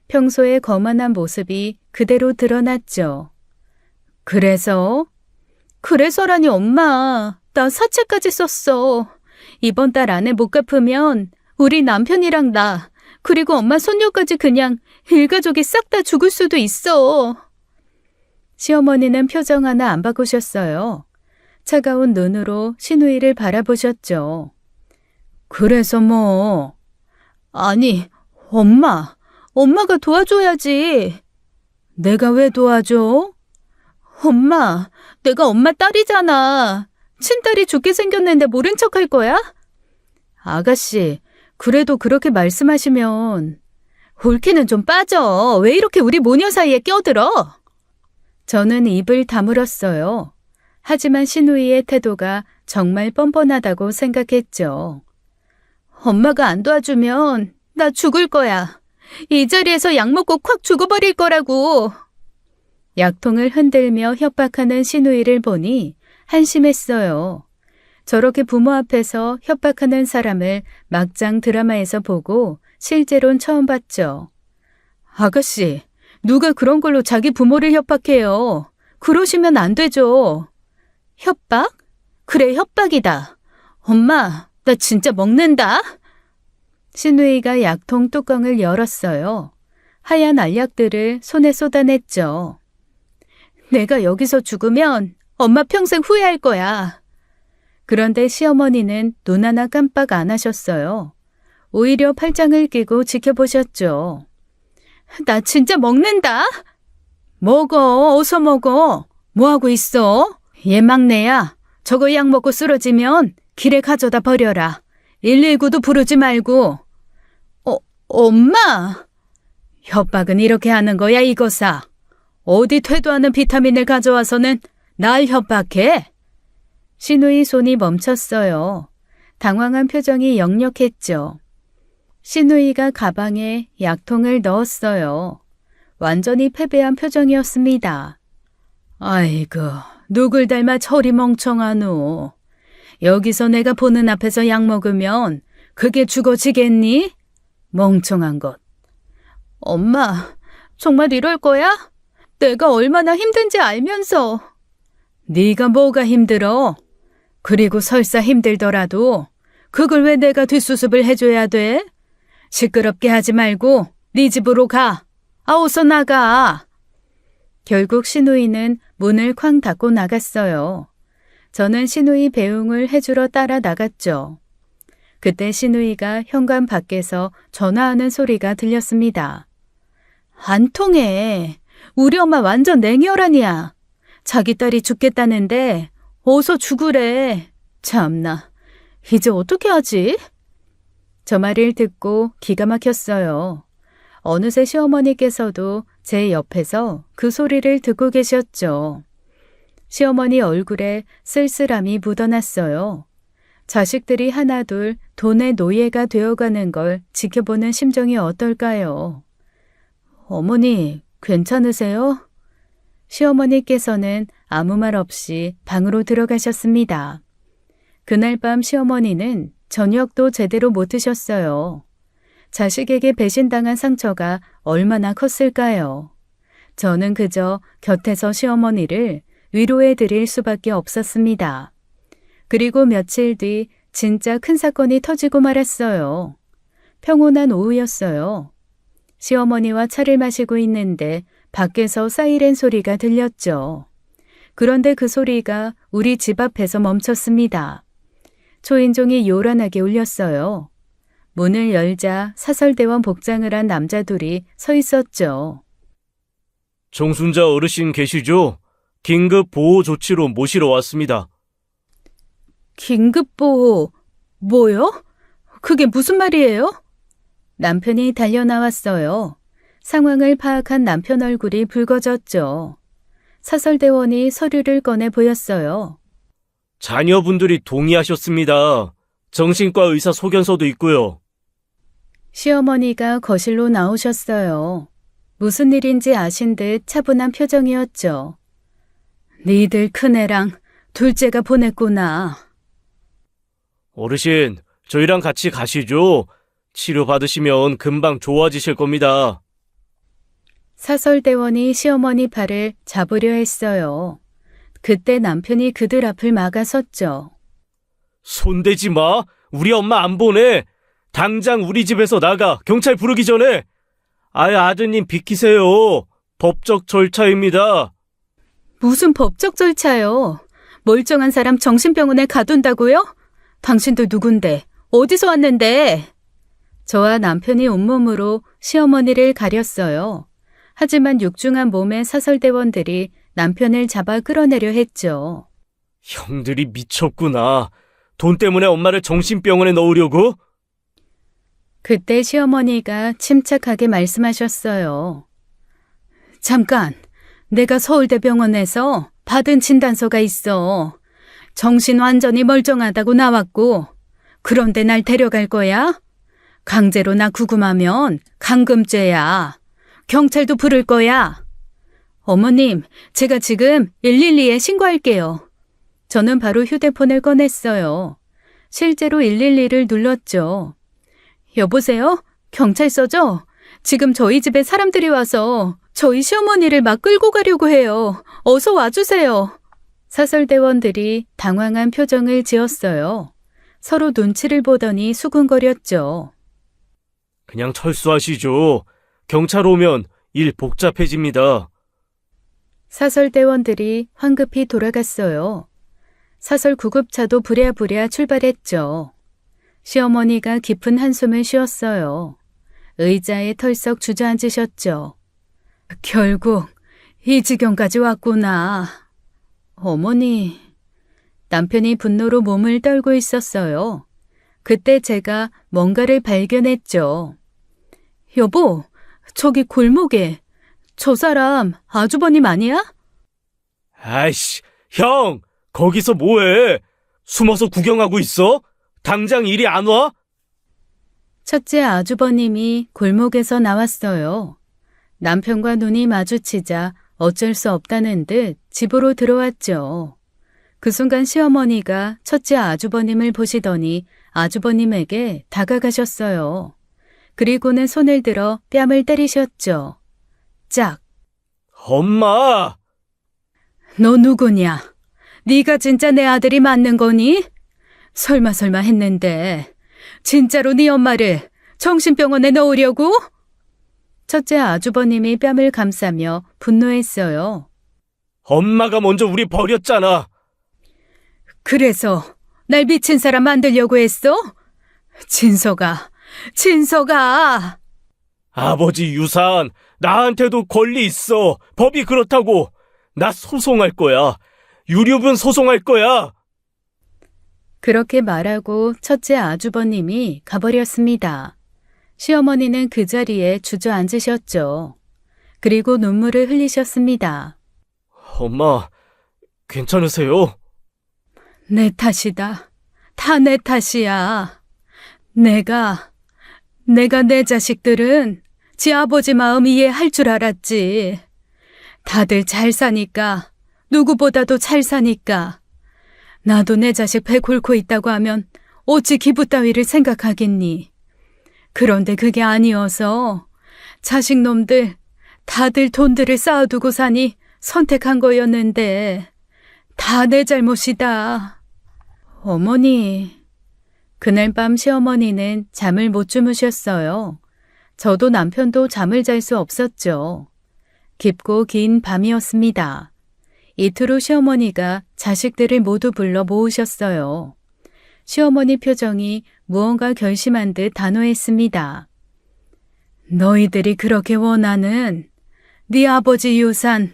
평소의 거만한 모습이 그대로 드러났죠. 그래서라니 엄마. 나 사채까지 썼어. 이번 달 안에 못 갚으면 우리 남편이랑 나, 그리고 엄마 손녀까지 그냥 일가족이 싹 다 죽을 수도 있어. 시어머니는 표정 하나 안 바꾸셨어요. 차가운 눈으로 신우이를 바라보셨죠. 그래서 뭐? 아니, 엄마가 도와줘야지. 내가 왜 도와줘? 엄마, 내가 엄마 딸이잖아. 친딸이 죽게 생겼는데 모른 척 할 거야? 아가씨, 그래도 그렇게 말씀하시면 옳게는 좀 빠져. 왜 이렇게 우리 모녀 사이에 껴들어? 저는 입을 다물었어요. 하지만 신우이의 태도가 정말 뻔뻔하다고 생각했죠. 엄마가 안 도와주면 나 죽을 거야. 이 자리에서 약 먹고 콱 죽어버릴 거라고. 약통을 흔들며 협박하는 신우이를 보니 한심했어요. 저렇게 부모 앞에서 협박하는 사람을 막장 드라마에서 보고 실제로는 처음 봤죠. 아가씨, 누가 그런 걸로 자기 부모를 협박해요. 그러시면 안 되죠. 협박? 그래, 협박이다. 엄마, 나 진짜 먹는다. 신우이가 약통 뚜껑을 열었어요. 하얀 알약들을 손에 쏟아냈죠. 내가 여기서 죽으면 엄마 평생 후회할 거야. 그런데 시어머니는 눈 하나 깜빡 안 하셨어요. 오히려 팔짱을 끼고 지켜보셨죠. 나 진짜 먹는다. 먹어, 어서 먹어. 뭐하고 있어? 얘 막내야. 저거 약 먹고 쓰러지면 길에 가져다 버려라. 119도 부르지 말고. 엄마! 협박은 이렇게 하는 거야, 이거사. 어디 퇴도하는 비타민을 가져와서는 날 협박해? 신우이 손이 멈췄어요. 당황한 표정이 역력했죠. 신우이가 가방에 약통을 넣었어요. 완전히 패배한 표정이었습니다. 아이고, 누굴 닮아 저리 멍청하노. 여기서 내가 보는 앞에서 약 먹으면 그게 죽어지겠니? 멍청한 것. 엄마, 정말 이럴 거야? 내가 얼마나 힘든지 알면서. 네가 뭐가 힘들어? 그리고 설사 힘들더라도 그걸 왜 내가 뒷수습을 해줘야 돼? 시끄럽게 하지 말고 네 집으로 가. 어서 나가. 결국 신우이는 문을 쾅 닫고 나갔어요. 저는 신우이 배웅을 해주러 따라 나갔죠. 그때 신우이가 현관 밖에서 전화하는 소리가 들렸습니다. 안 통해. 우리 엄마 완전 냉혈한이야. 자기 딸이 죽겠다는데 어서 죽으래. 참나, 이제 어떻게 하지? 저 말을 듣고 기가 막혔어요. 어느새 시어머니께서도 제 옆에서 그 소리를 듣고 계셨죠. 시어머니 얼굴에 쓸쓸함이 묻어났어요. 자식들이 하나둘 돈의 노예가 되어가는 걸 지켜보는 심정이 어떨까요? 어머니, 괜찮으세요? 시어머니께서는 아무 말 없이 방으로 들어가셨습니다. 그날 밤 시어머니는 저녁도 제대로 못 드셨어요. 자식에게 배신당한 상처가 얼마나 컸을까요? 저는 그저 곁에서 시어머니를 위로해 드릴 수밖에 없었습니다. 그리고 며칠 뒤 진짜 큰 사건이 터지고 말았어요. 평온한 오후였어요. 시어머니와 차를 마시고 있는데 밖에서 사이렌 소리가 들렸죠. 그런데 그 소리가 우리 집 앞에서 멈췄습니다. 초인종이 요란하게 울렸어요. 문을 열자 사설대원 복장을 한 남자 둘이 서 있었죠. 정순자 어르신 계시죠? 긴급 보호 조치로 모시러 왔습니다. 긴급보호, 뭐요? 그게 무슨 말이에요? 남편이 달려나왔어요. 상황을 파악한 남편 얼굴이 붉어졌죠. 사설대원이 서류를 꺼내 보였어요. 자녀분들이 동의하셨습니다. 정신과 의사 소견서도 있고요. 시어머니가 거실로 나오셨어요. 무슨 일인지 아신 듯 차분한 표정이었죠. 니들 큰애랑 둘째가 보냈구나. 어르신, 저희랑 같이 가시죠. 치료받으시면 금방 좋아지실 겁니다. 사설대원이 시어머니 팔을 잡으려 했어요. 그때 남편이 그들 앞을 막아섰죠. 손대지 마. 우리 엄마 안 보내. 당장 우리 집에서 나가. 경찰 부르기 전에. 아드님 비키세요. 법적 절차입니다. 무슨 법적 절차요? 멀쩡한 사람 정신병원에 가둔다고요? 당신들 누군데? 어디서 왔는데? 저와 남편이 온몸으로 시어머니를 가렸어요. 하지만 육중한 몸의 사설대원들이 남편을 잡아 끌어내려 했죠. 형들이 미쳤구나. 돈 때문에 엄마를 정신병원에 넣으려고? 그때 시어머니가 침착하게 말씀하셨어요. 잠깐, 내가 서울대병원에서 받은 진단서가 있어. 정신 완전히 멀쩡하다고 나왔고, 그런데 날 데려갈 거야? 강제로 나 구금하면 감금죄야. 경찰도 부를 거야. 어머님, 제가 지금 112에 신고할게요. 저는 바로 휴대폰을 꺼냈어요. 실제로 112를 눌렀죠. 여보세요? 경찰서죠? 지금 저희 집에 사람들이 와서 저희 시어머니를 막 끌고 가려고 해요. 어서 와주세요. 사설대원들이 당황한 표정을 지었어요. 서로 눈치를 보더니 수군거렸죠. 그냥 철수하시죠. 경찰 오면 일 복잡해집니다. 사설대원들이 황급히 돌아갔어요. 사설 구급차도 부랴부랴 출발했죠. 시어머니가 깊은 한숨을 쉬었어요. 의자에 털썩 주저앉으셨죠. 결국 이 지경까지 왔구나. 어머니. 남편이 분노로 몸을 떨고 있었어요. 그때 제가 뭔가를 발견했죠. 여보, 저기 골목에 저 사람 아주버님 아니야? 아이씨, 형! 거기서 뭐해? 숨어서 구경하고 있어? 당장 이리 안 와? 첫째 아주버님이 골목에서 나왔어요. 남편과 눈이 마주치자 어쩔 수 없다는 듯 집으로 들어왔죠. 그 순간 시어머니가 첫째 아주버님을 보시더니 아주버님에게 다가가셨어요. 그리고는 손을 들어 뺨을 때리셨죠. 짝! 엄마! 너 누구냐? 네가 진짜 내 아들이 맞는 거니? 설마 했는데 진짜로 네 엄마를 정신병원에 넣으려고? 첫째 아주버님이 뺨을 감싸며 분노했어요. 엄마가 먼저 우리 버렸잖아. 그래서 날 미친 사람 만들려고 했어? 진서가! 아버지 유산, 나한테도 권리 있어. 법이 그렇다고. 나 소송할 거야. 유류분 소송할 거야. 그렇게 말하고 첫째 아주버님이 가버렸습니다. 시어머니는 그 자리에 주저앉으셨죠. 그리고 눈물을 흘리셨습니다. 엄마, 괜찮으세요? 내 탓이다. 다 내 탓이야. 내가 내 자식들은 지 아버지 마음 이해할 줄 알았지. 다들 잘 사니까, 누구보다도 잘 사니까. 나도 내 자식 배 곪고 있다고 하면 어찌 기부 따위를 생각하겠니. 그런데 그게 아니어서 자식놈들 다들 돈들을 쌓아두고 사니 선택한 거였는데 다 내 잘못이다. 어머니. 그날 밤 시어머니는 잠을 못 주무셨어요. 저도 남편도 잠을 잘 수 없었죠. 깊고 긴 밤이었습니다. 이틀 후 시어머니가 자식들을 모두 불러 모으셨어요. 시어머니 표정이 무언가 결심한 듯 단호했습니다. 너희들이 그렇게 원하는 네 아버지 유산,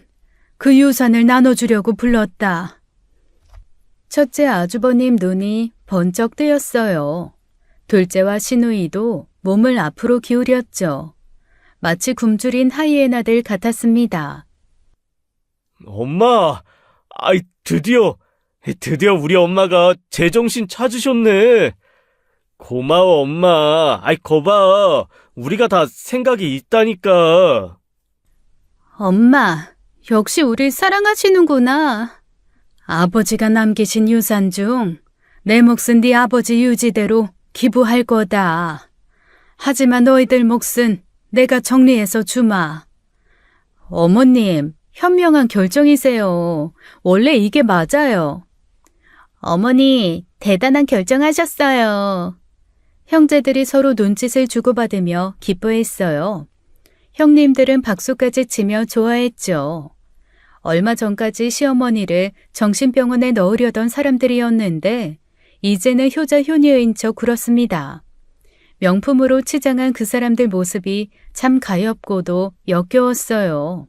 그 유산을 나눠주려고 불렀다. 첫째 아주버님 눈이 번쩍 뜨였어요. 둘째와 시누이도 몸을 앞으로 기울였죠. 마치 굶주린 하이에나들 같았습니다. 엄마, 드디어 드디어 우리 엄마가 제정신 찾으셨네. 고마워, 엄마. 아이, 거봐. 우리가 다 생각이 있다니까. 엄마, 역시 우릴 사랑하시는구나. 아버지가 남기신 유산 중 내 몫은 네 아버지 유지대로 기부할 거다. 하지만 너희들 몫은 내가 정리해서 주마. 어머님, 현명한 결정이세요. 원래 이게 맞아요. 어머니, 대단한 결정하셨어요. 형제들이 서로 눈짓을 주고받으며 기뻐했어요. 형님들은 박수까지 치며 좋아했죠. 얼마 전까지 시어머니를 정신병원에 넣으려던 사람들이었는데 이제는 효자 효녀인 척 굴었습니다. 명품으로 치장한 그 사람들 모습이 참 가엾고도 역겨웠어요.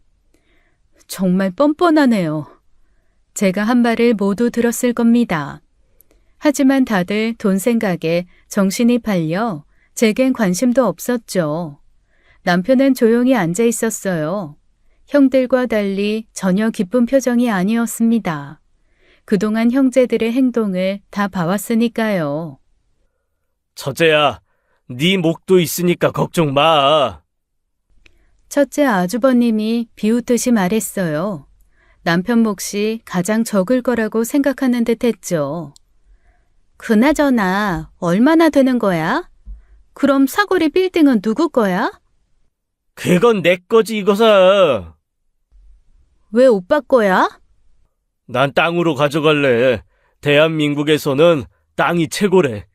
정말 뻔뻔하네요. 제가 한 말을 모두 들었을 겁니다. 하지만 다들 돈 생각에 정신이 팔려 제겐 관심도 없었죠. 남편은 조용히 앉아 있었어요. 형들과 달리 전혀 기쁜 표정이 아니었습니다. 그동안 형제들의 행동을 다 봐왔으니까요. 첫째야, 네 목도 있으니까 걱정 마. 첫째 아주버님이 비웃듯이 말했어요. 남편 몫이 가장 적을 거라고 생각하는 듯 했죠. 그나저나 얼마나 되는 거야? 그럼 사거리 빌딩은 누구 거야? 그건 내 거지, 이거사. 왜 오빠 거야? 난 땅으로 가져갈래. 대한민국에서는 땅이 최고래.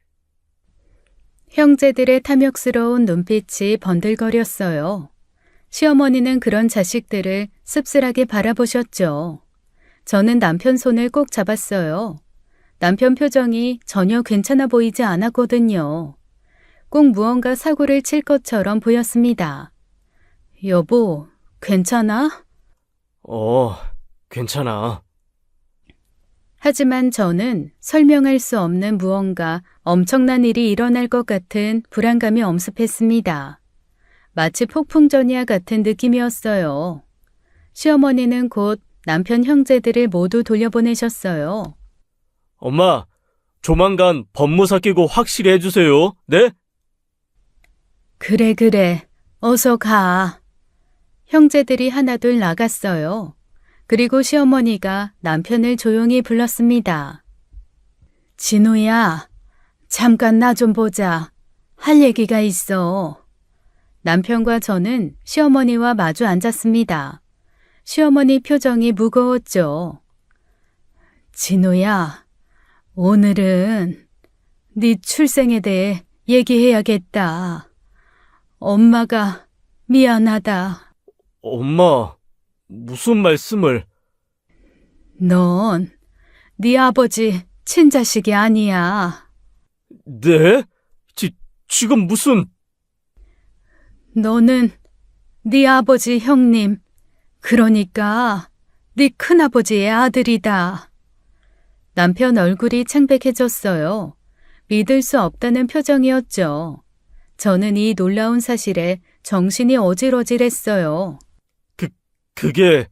형제들의 탐욕스러운 눈빛이 번들거렸어요. 시어머니는 그런 자식들을 씁쓸하게 바라보셨죠. 저는 남편 손을 꼭 잡았어요. 남편 표정이 전혀 괜찮아 보이지 않았거든요. 꼭 무언가 사고를 칠 것처럼 보였습니다. 여보, 괜찮아? 괜찮아. 하지만 저는 설명할 수 없는 무언가 엄청난 일이 일어날 것 같은 불안감이 엄습했습니다. 마치 폭풍전야 같은 느낌이었어요. 시어머니는 곧 남편 형제들을 모두 돌려보내셨어요. 엄마, 조만간 법무사 끼고 확실히 해주세요. 네? 그래. 어서 가. 형제들이 하나둘 나갔어요. 그리고 시어머니가 남편을 조용히 불렀습니다. 진우야, 잠깐 나 좀 보자. 할 얘기가 있어. 남편과 저는 시어머니와 마주 앉았습니다. 시어머니 표정이 무거웠죠. 진우야, 오늘은 네 출생에 대해 얘기해야겠다. 엄마가 미안하다. 엄마, 무슨 말씀을? 넌 네 아버지 친자식이 아니야. 네? 지금 무슨... 너는 네 아버지 형님, 그러니까 네 큰아버지의 아들이다. 남편 얼굴이 창백해졌어요. 믿을 수 없다는 표정이었죠. 저는 이 놀라운 사실에 정신이 어질어질했어요. 그게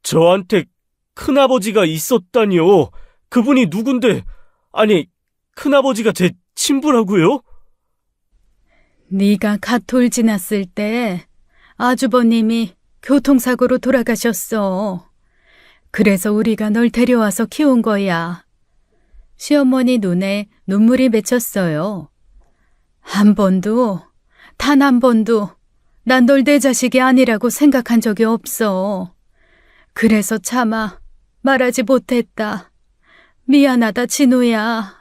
저한테 큰아버지가 있었다니요. 그분이 누군데? 아니, 큰아버지가 제 친부라고요? 네가 갓돌 지났을 때 아주버님이 교통사고로 돌아가셨어. 그래서 우리가 널 데려와서 키운 거야. 시어머니 눈에 눈물이 맺혔어요. 단 한 번도 난 널 내 자식이 아니라고 생각한 적이 없어. 그래서 차마 말하지 못했다. 미안하다, 진우야.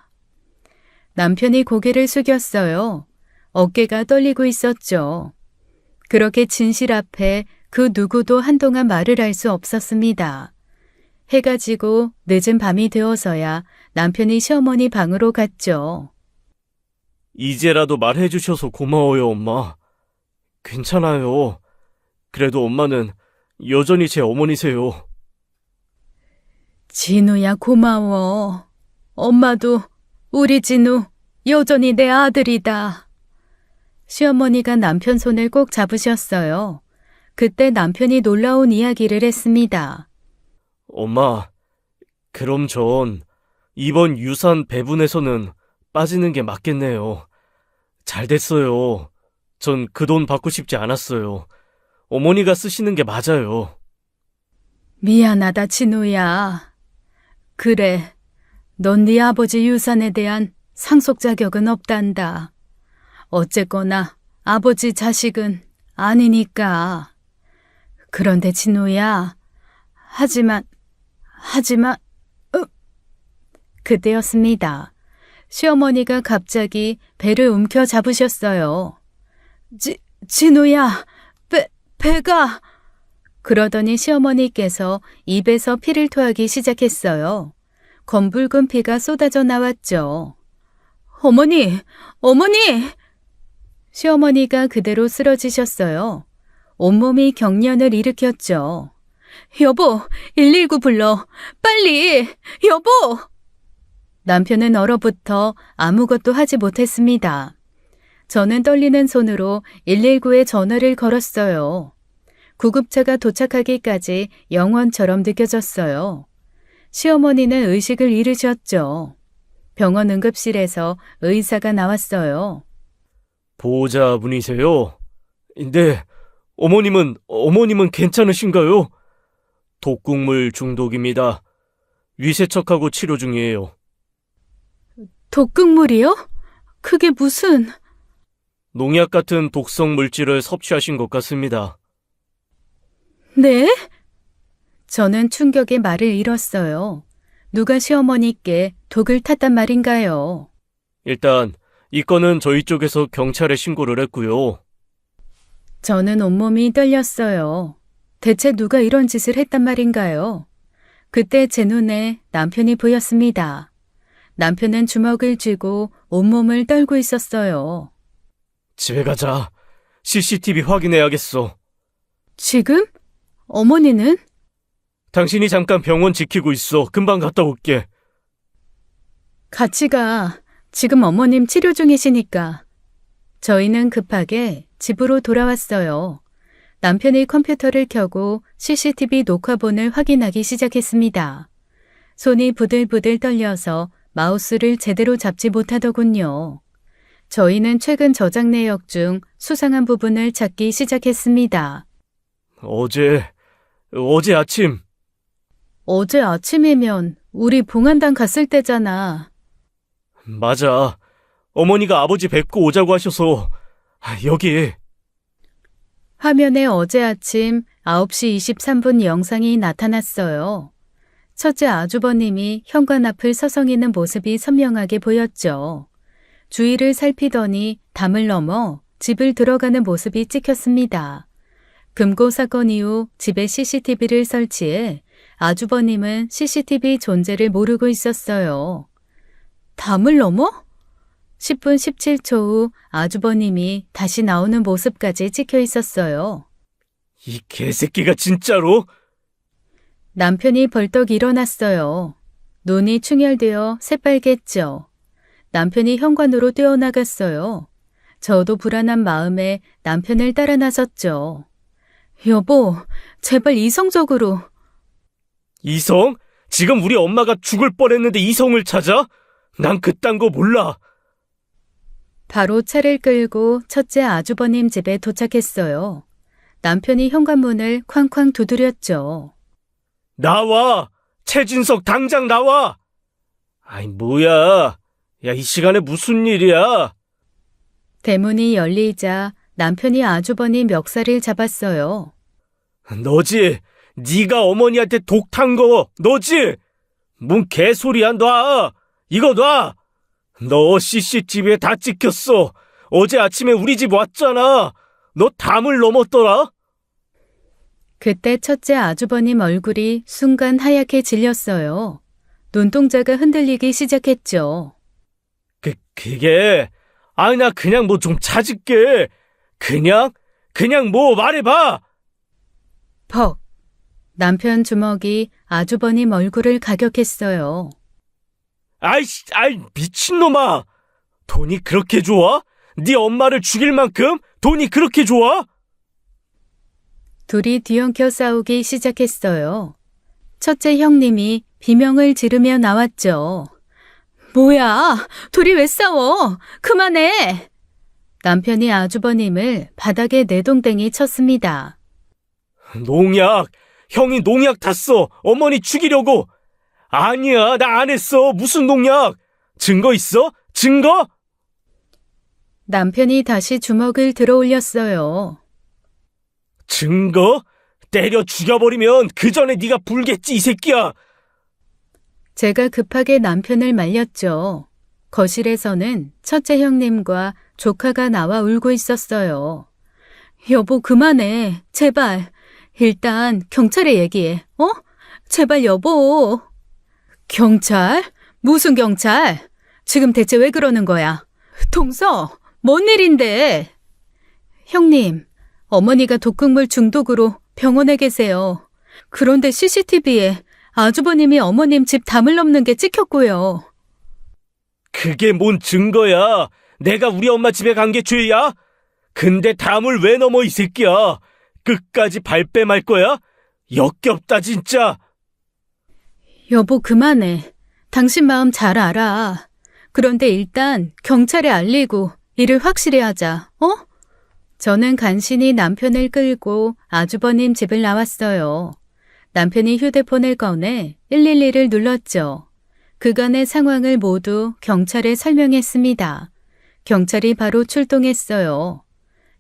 남편이 고개를 숙였어요. 어깨가 떨리고 있었죠. 그렇게 진실 앞에 그 누구도 한동안 말을 할 수 없었습니다. 해가 지고 늦은 밤이 되어서야 남편이 시어머니 방으로 갔죠. 이제라도 말해주셔서 고마워요, 엄마. 괜찮아요. 그래도 엄마는 여전히 제 어머니세요. 진우야, 고마워. 엄마도 우리 진우 여전히 내 아들이다. 시어머니가 남편 손을 꼭 잡으셨어요. 그때 남편이 놀라운 이야기를 했습니다. 엄마, 그럼 전 이번 유산 배분에서는 빠지는 게 맞겠네요. 잘 됐어요. 전 그 돈 받고 싶지 않았어요. 어머니가 쓰시는 게 맞아요. 미안하다, 진우야. 그래, 넌 네 아버지 유산에 대한 상속 자격은 없단다. 어쨌거나 아버지 자식은 아니니까. 그런데 진우야, 하지만, 그때였습니다. 시어머니가 갑자기 배를 움켜 잡으셨어요. 진우야, 배가... 그러더니 시어머니께서 입에서 피를 토하기 시작했어요. 검붉은 피가 쏟아져 나왔죠. 어머니! 시어머니가 그대로 쓰러지셨어요. 온몸이 경련을 일으켰죠. 여보, 119 불러. 빨리! 여보! 남편은 얼어붙어 아무것도 하지 못했습니다. 저는 떨리는 손으로 119에 전화를 걸었어요. 구급차가 도착하기까지 영원처럼 느껴졌어요. 시어머니는 의식을 잃으셨죠. 병원 응급실에서 의사가 나왔어요. 보호자분이세요? 네, 어머님은 괜찮으신가요? 독극물 중독입니다. 위세척하고 치료 중이에요. 독극물이요? 그게 무슨... 농약 같은 독성 물질을 섭취하신 것 같습니다. 네? 저는 충격에 말을 잃었어요. 누가 시어머니께 독을 탔단 말인가요? 일단 이 건은 저희 쪽에서 경찰에 신고를 했고요. 저는 온몸이 떨렸어요. 대체 누가 이런 짓을 했단 말인가요? 그때 제 눈에 남편이 보였습니다. 남편은 주먹을 쥐고 온몸을 떨고 있었어요. 집에 가자. CCTV 확인해야겠어. 지금? 어머니는? 당신이 잠깐 병원 지키고 있어. 금방 갔다 올게. 같이 가. 지금 어머님 치료 중이시니까. 저희는 급하게 집으로 돌아왔어요. 남편이 컴퓨터를 켜고 CCTV 녹화본을 확인하기 시작했습니다. 손이 부들부들 떨려서 마우스를 제대로 잡지 못하더군요. 저희는 최근 저장 내역 중 수상한 부분을 찾기 시작했습니다. 어제 아침. 어제 아침이면 우리 봉안당 갔을 때잖아. 맞아. 어머니가 아버지 뵙고 오자고 하셔서 여기. 화면에 어제 아침 9시 23분 영상이 나타났어요. 첫째 아주버님이 현관 앞을 서성이는 모습이 선명하게 보였죠. 주위를 살피더니 담을 넘어 집을 들어가는 모습이 찍혔습니다. 금고 사건 이후 집에 CCTV를 설치해 아주버님은 CCTV 존재를 모르고 있었어요. 담을 넘어? 10분 17초 후 아주버님이 다시 나오는 모습까지 찍혀 있었어요. 이 개새끼가 진짜로? 남편이 벌떡 일어났어요. 눈이 충혈되어 새빨갰죠. 남편이 현관으로 뛰어나갔어요. 저도 불안한 마음에 남편을 따라 나섰죠. 여보, 제발 이성적으로. 이성? 지금 우리 엄마가 죽을 뻔했는데 이성을 찾아? 난 그딴 거 몰라. 바로 차를 끌고 첫째 아주버님 집에 도착했어요. 남편이 현관문을 쾅쾅 두드렸죠. 나와! 최진석 당장 나와! 아이 뭐야. 야, 이 시간에 무슨 일이야? 대문이 열리자 남편이 아주버님 멱살을 잡았어요. 너지? 네가 어머니한테 독 탄 거 너지? 뭔 개소리야. 놔! 이거 놔! 너 CCTV에 다 찍혔어. 어제 아침에 우리 집 왔잖아. 너 담을 넘었더라? 그때 첫째 아주버님 얼굴이 순간 하얗게 질렸어요. 눈동자가 흔들리기 시작했죠. 그게 아니 나 그냥 뭐 좀 찾을게. 그냥 뭐 말해봐. 퍽! 남편 주먹이 아주버님 얼굴을 가격했어요. 아이 미친놈아. 돈이 그렇게 좋아? 네 엄마를 죽일 만큼 돈이 그렇게 좋아? 둘이 뒤엉켜 싸우기 시작했어요. 첫째 형님이 비명을 지르며 나왔죠. 뭐야? 둘이 왜 싸워? 그만해! 남편이 아주버님을 바닥에 내동댕이 쳤습니다. 농약! 형이 농약 탔어! 어머니 죽이려고! 아니야, 나 안 했어! 무슨 농약! 증거 있어? 증거? 남편이 다시 주먹을 들어 올렸어요. 증거? 때려 죽여버리면 그 전에 네가 불겠지, 이 새끼야! 제가 급하게 남편을 말렸죠. 거실에서는 첫째 형님과 조카가 나와 울고 있었어요. 여보, 그만해. 제발. 일단 경찰에 얘기해. 어? 제발 여보. 경찰? 무슨 경찰? 지금 대체 왜 그러는 거야? 동서, 뭔 일인데? 형님, 어머니가 독극물 중독으로 병원에 계세요. 그런데 CCTV에 아주버님이 어머님 집 담을 넘는 게 찍혔고요. 그게 뭔 증거야? 내가 우리 엄마 집에 간 게 죄야? 근데 담을 왜 넘어, 이 새끼야? 끝까지 발뺌할 거야? 역겹다, 진짜! 여보, 그만해. 당신 마음 잘 알아. 그런데 일단 경찰에 알리고 일을 확실히 하자, 어? 저는 간신히 남편을 끌고 아주버님 집을 나왔어요. 남편이 휴대폰을 꺼내 112를 눌렀죠. 그간의 상황을 모두 경찰에 설명했습니다. 경찰이 바로 출동했어요.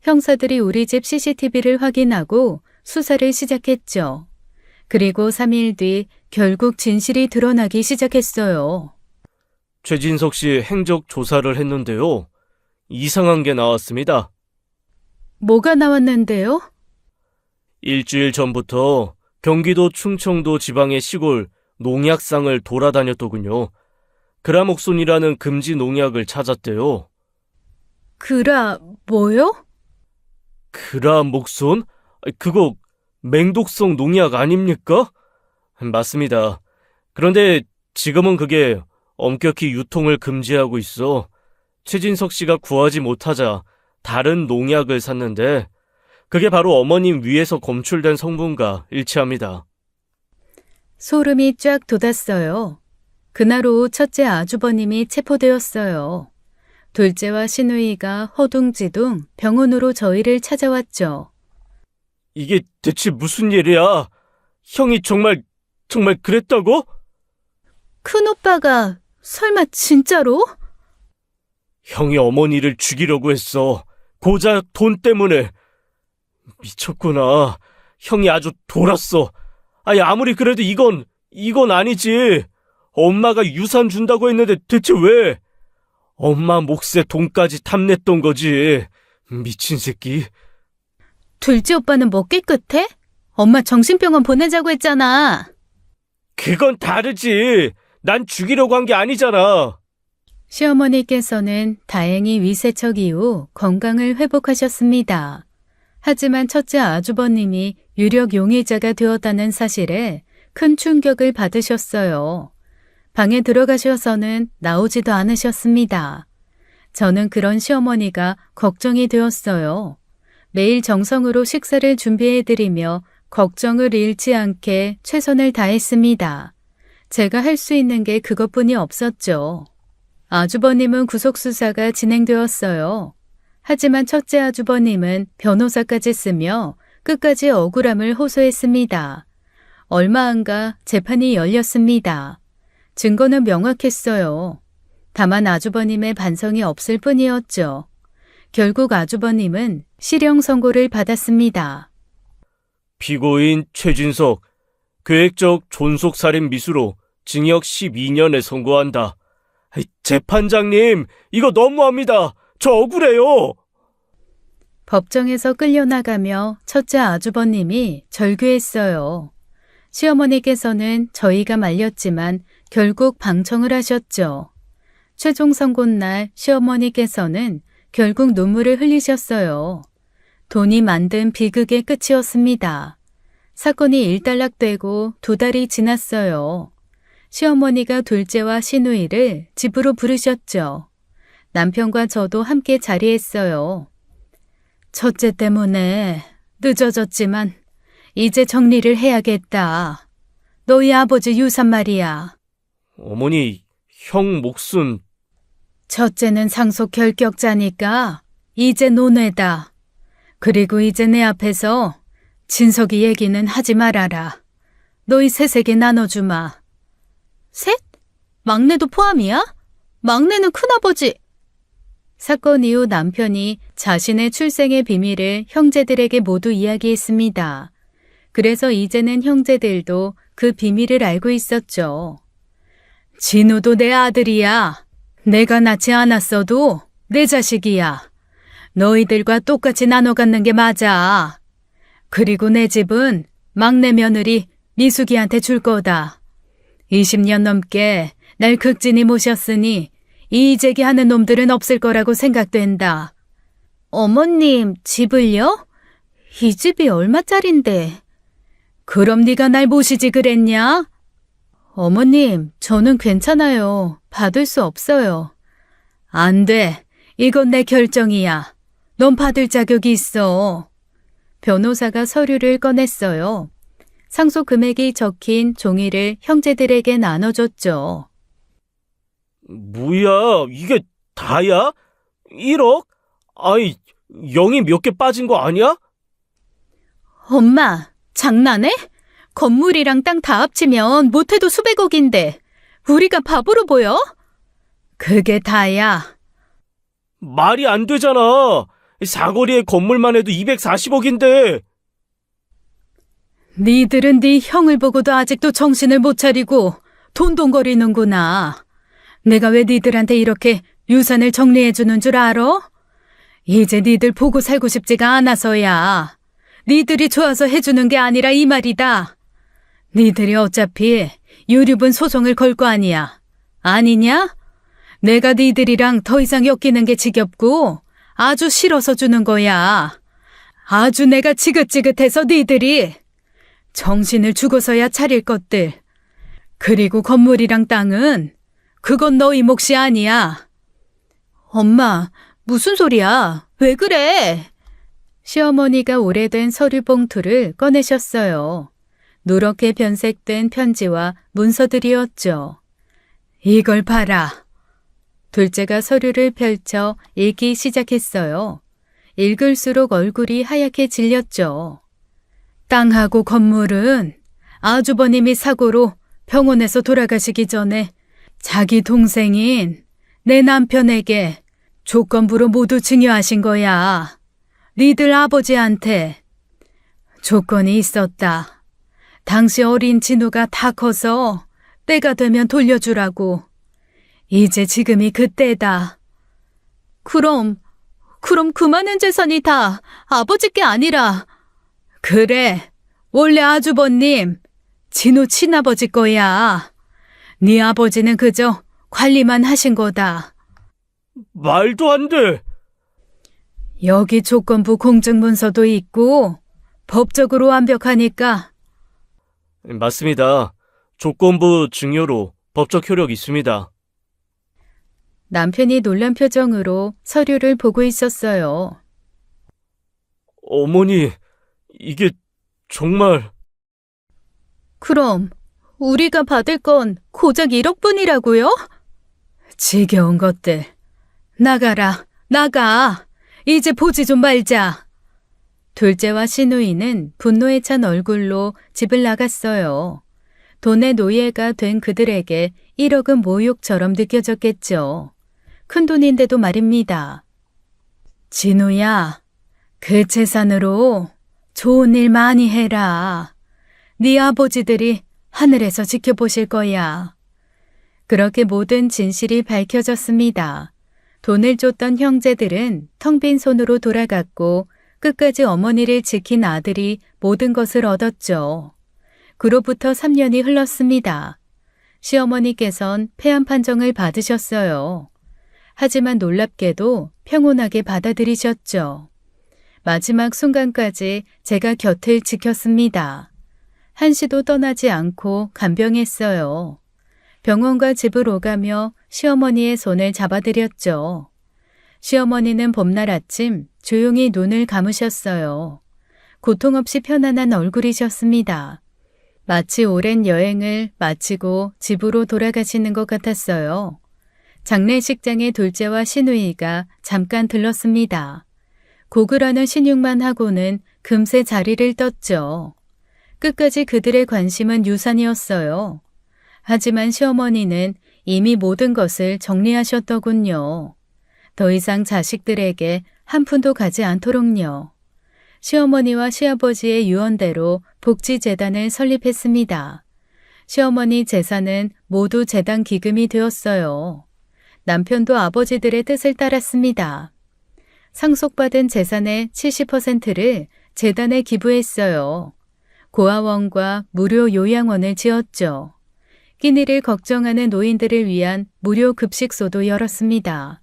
형사들이 우리 집 CCTV를 확인하고 수사를 시작했죠. 그리고 3일 뒤 결국 진실이 드러나기 시작했어요. 최진석 씨 행적 조사를 했는데요. 이상한 게 나왔습니다. 뭐가 나왔는데요? 일주일 전부터 경기도 충청도 지방의 시골 농약상을 돌아다녔더군요. 그라목손이라는 금지 농약을 찾았대요. 뭐요? 그라목손? 그거 맹독성 농약 아닙니까? 맞습니다. 그런데 지금은 그게 엄격히 유통을 금지하고 있어. 최진석 씨가 구하지 못하자 다른 농약을 샀는데 그게 바로 어머님 위에서 검출된 성분과 일치합니다. 소름이 쫙 돋았어요. 그날 오후 첫째 아주버님이 체포되었어요. 둘째와 시누이가 허둥지둥 병원으로 저희를 찾아왔죠. 이게 대체 무슨 일이야? 형이 정말 그랬다고? 큰오빠가 설마 진짜로? 형이 어머니를 죽이려고 했어. 고작 돈 때문에. 미쳤구나. 형이 아주 돌았어. 아니, 아무리 그래도 이건 아니지. 엄마가 유산 준다고 했는데 대체 왜? 엄마 몫에 돈까지 탐냈던 거지. 미친 새끼. 둘째 오빠는 뭐 깨끗해? 엄마 정신병원 보내자고 했잖아. 그건 다르지. 난 죽이려고 한 게 아니잖아. 시어머니께서는 다행히 위세척 이후 건강을 회복하셨습니다. 하지만 첫째 아주버님이 유력 용의자가 되었다는 사실에 큰 충격을 받으셨어요. 방에 들어가셔서는 나오지도 않으셨습니다. 저는 그런 시어머니가 걱정이 되었어요. 매일 정성으로 식사를 준비해드리며 걱정을 잃지 않게 최선을 다했습니다. 제가 할 수 있는 게 그것뿐이 없었죠. 아주버님은 구속수사가 진행되었어요. 하지만 첫째 아주버님은 변호사까지 쓰며 끝까지 억울함을 호소했습니다. 얼마 안가 재판이 열렸습니다. 증거는 명확했어요. 다만 아주버님의 반성이 없을 뿐이었죠. 결국 아주버님은 실형 선고를 받았습니다. 피고인 최진석, 계획적 존속살인 미수로 징역 12년에 선고한다. 재판장님, 이거 너무합니다. 저 억울해요. 법정에서 끌려나가며 첫째 아주버님이 절규했어요. 시어머니께서는 저희가 말렸지만 결국 방청을 하셨죠. 최종 선고날 시어머니께서는 결국 눈물을 흘리셨어요. 돈이 만든 비극의 끝이었습니다. 사건이 일단락되고 2달이 지났어요. 시어머니가 둘째와 시누이를 집으로 부르셨죠. 남편과 저도 함께 자리했어요. 첫째 때문에 늦어졌지만 이제 정리를 해야겠다. 너희 아버지 유산 말이야. 어머니, 형 몫은 첫째는 상속 결격자니까 이제 논외다. 그리고 이제 내 앞에서 진석이 얘기는 하지 말아라. 너희 셋에게 나눠주마. 셋? 막내도 포함이야? 막내는 큰아버지. 사건 이후 남편이 자신의 출생의 비밀을 형제들에게 모두 이야기했습니다. 그래서 이제는 형제들도 그 비밀을 알고 있었죠. 진우도 내 아들이야. 내가 낳지 않았어도 내 자식이야. 너희들과 똑같이 나눠 갖는 게 맞아. 그리고 내 집은 막내 며느리 미숙이한테 줄 거다. 20년 넘게 날 극진히 모셨으니 이의제기하는 놈들은 없을 거라고 생각된다. 어머님, 집을요? 이 집이 얼마짜린데? 그럼 네가 날 모시지 그랬냐? 어머님, 저는 괜찮아요. 받을 수 없어요. 안 돼. 이건 내 결정이야. 넌 받을 자격이 있어. 변호사가 서류를 꺼냈어요. 상속 금액이 적힌 종이를 형제들에게 나눠줬죠. 뭐야? 이게 다야? 1억? 아이, 0이 몇 개 빠진 거 아니야? 엄마, 장난해? 건물이랑 땅 다 합치면 못해도 수백억인데 우리가 바보로 보여? 그게 다야. 말이 안 되잖아. 사거리에 건물만 해도 240억인데. 니들은 네 형을 보고도 아직도 정신을 못 차리고 돈돈거리는구나. 내가 왜 니들한테 이렇게 유산을 정리해주는 줄 알아? 이제 니들 보고 살고 싶지가 않아서야. 니들이 좋아서 해주는 게 아니라 이 말이다. 니들이 어차피 유류분 소송을 걸 거 아니야. 아니냐? 내가 니들이랑 더 이상 엮이는 게 지겹고 아주 싫어서 주는 거야. 아주 내가 지긋지긋해서 니들이 정신을 주고서야 차릴 것들. 그리고 건물이랑 땅은 그건 너희 몫이 아니야. 엄마, 무슨 소리야? 왜 그래? 시어머니가 오래된 서류 봉투를 꺼내셨어요. 누렇게 변색된 편지와 문서들이었죠. 이걸 봐라. 둘째가 서류를 펼쳐 읽기 시작했어요. 읽을수록 얼굴이 하얗게 질렸죠. 땅하고 건물은 아주버님이 사고로 병원에서 돌아가시기 전에 자기 동생인 내 남편에게 조건부로 모두 증여하신 거야. 니들 아버지한테. 조건이 있었다. 당시 어린 진우가 다 커서 때가 되면 돌려주라고. 이제 지금이 그때다. 그럼 그 많은 재산이 다 아버지께 아니라. 그래, 원래 아주버님, 진우 친아버지 거야. 네 아버지는 그저 관리만 하신 거다. 말도 안 돼. 여기 조건부 공증문서도 있고 법적으로 완벽하니까. 맞습니다. 조건부 증여로 법적 효력 있습니다. 남편이 놀란 표정으로 서류를 보고 있었어요. 어머니, 이게 정말... 그럼 우리가 받을 건 고작 1억뿐이라고요? 지겨운 것들. 나가라, 나가. 이제 보지 좀 말자. 둘째와 시누이는 분노에 찬 얼굴로 집을 나갔어요. 돈의 노예가 된 그들에게 1억은 모욕처럼 느껴졌겠죠. 큰돈인데도 말입니다. 진우야, 그 재산으로 좋은 일 많이 해라. 네 아버지들이 하늘에서 지켜보실 거야. 그렇게 모든 진실이 밝혀졌습니다. 돈을 줬던 형제들은 텅 빈 손으로 돌아갔고 끝까지 어머니를 지킨 아들이 모든 것을 얻었죠. 그로부터 3년이 흘렀습니다. 시어머니께선 폐암 판정을 받으셨어요. 하지만 놀랍게도 평온하게 받아들이셨죠. 마지막 순간까지 제가 곁을 지켰습니다. 한시도 떠나지 않고 간병했어요. 병원과 집을 오가며 시어머니의 손을 잡아드렸죠. 시어머니는 봄날 아침 조용히 눈을 감으셨어요. 고통 없이 편안한 얼굴이셨습니다. 마치 오랜 여행을 마치고 집으로 돌아가시는 것 같았어요. 장례식장에 둘째와 시누이가 잠깐 들렀습니다. 고그라는 신용만 하고는 금세 자리를 떴죠. 끝까지 그들의 관심은 유산이었어요. 하지만 시어머니는 이미 모든 것을 정리하셨더군요. 더 이상 자식들에게 한 푼도 가지 않도록요. 시어머니와 시아버지의 유언대로 복지재단을 설립했습니다. 시어머니 재산은 모두 재단 기금이 되었어요. 남편도 아버지들의 뜻을 따랐습니다. 상속받은 재산의 70%를 재단에 기부했어요. 고아원과 무료 요양원을 지었죠. 끼니를 걱정하는 노인들을 위한 무료 급식소도 열었습니다.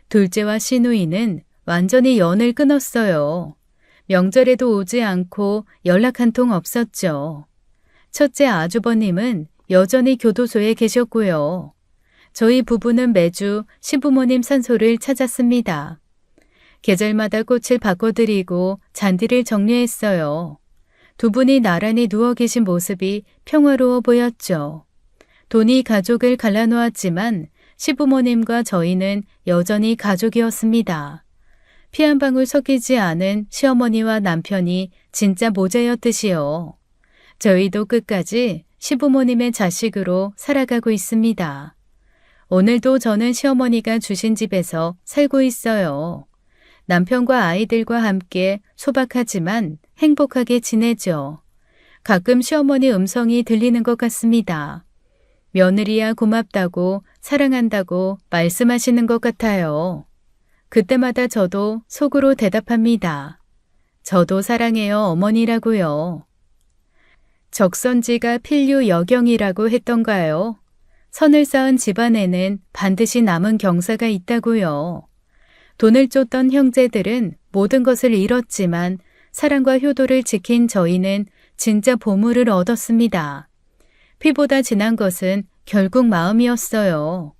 둘째와 시누이는 완전히 연을 끊었어요. 명절에도 오지 않고 연락 한 통 없었죠. 첫째 아주버님은 여전히 교도소에 계셨고요. 저희 부부는 매주 시부모님 산소를 찾았습니다. 계절마다 꽃을 바꿔드리고 잔디를 정리했어요. 두 분이 나란히 누워 계신 모습이 평화로워 보였죠. 돈이 가족을 갈라놓았지만 시부모님과 저희는 여전히 가족이었습니다. 피 한 방울 섞이지 않은 시어머니와 남편이 진짜 모자였듯이요. 저희도 끝까지 시부모님의 자식으로 살아가고 있습니다. 오늘도 저는 시어머니가 주신 집에서 살고 있어요. 남편과 아이들과 함께 소박하지만 행복하게 지내죠. 가끔 시어머니 음성이 들리는 것 같습니다. 며느리야 고맙다고 사랑한다고 말씀하시는 것 같아요. 그때마다 저도 속으로 대답합니다. 저도 사랑해요 어머니라고요. 적선지가 필류 여경이라고 했던가요? 선을 쌓은 집안에는 반드시 남은 경사가 있다고요. 돈을 쫓던 형제들은 모든 것을 잃었지만 사랑과 효도를 지킨 저희는 진짜 보물을 얻었습니다. 피보다 진한 것은 결국 마음이었어요.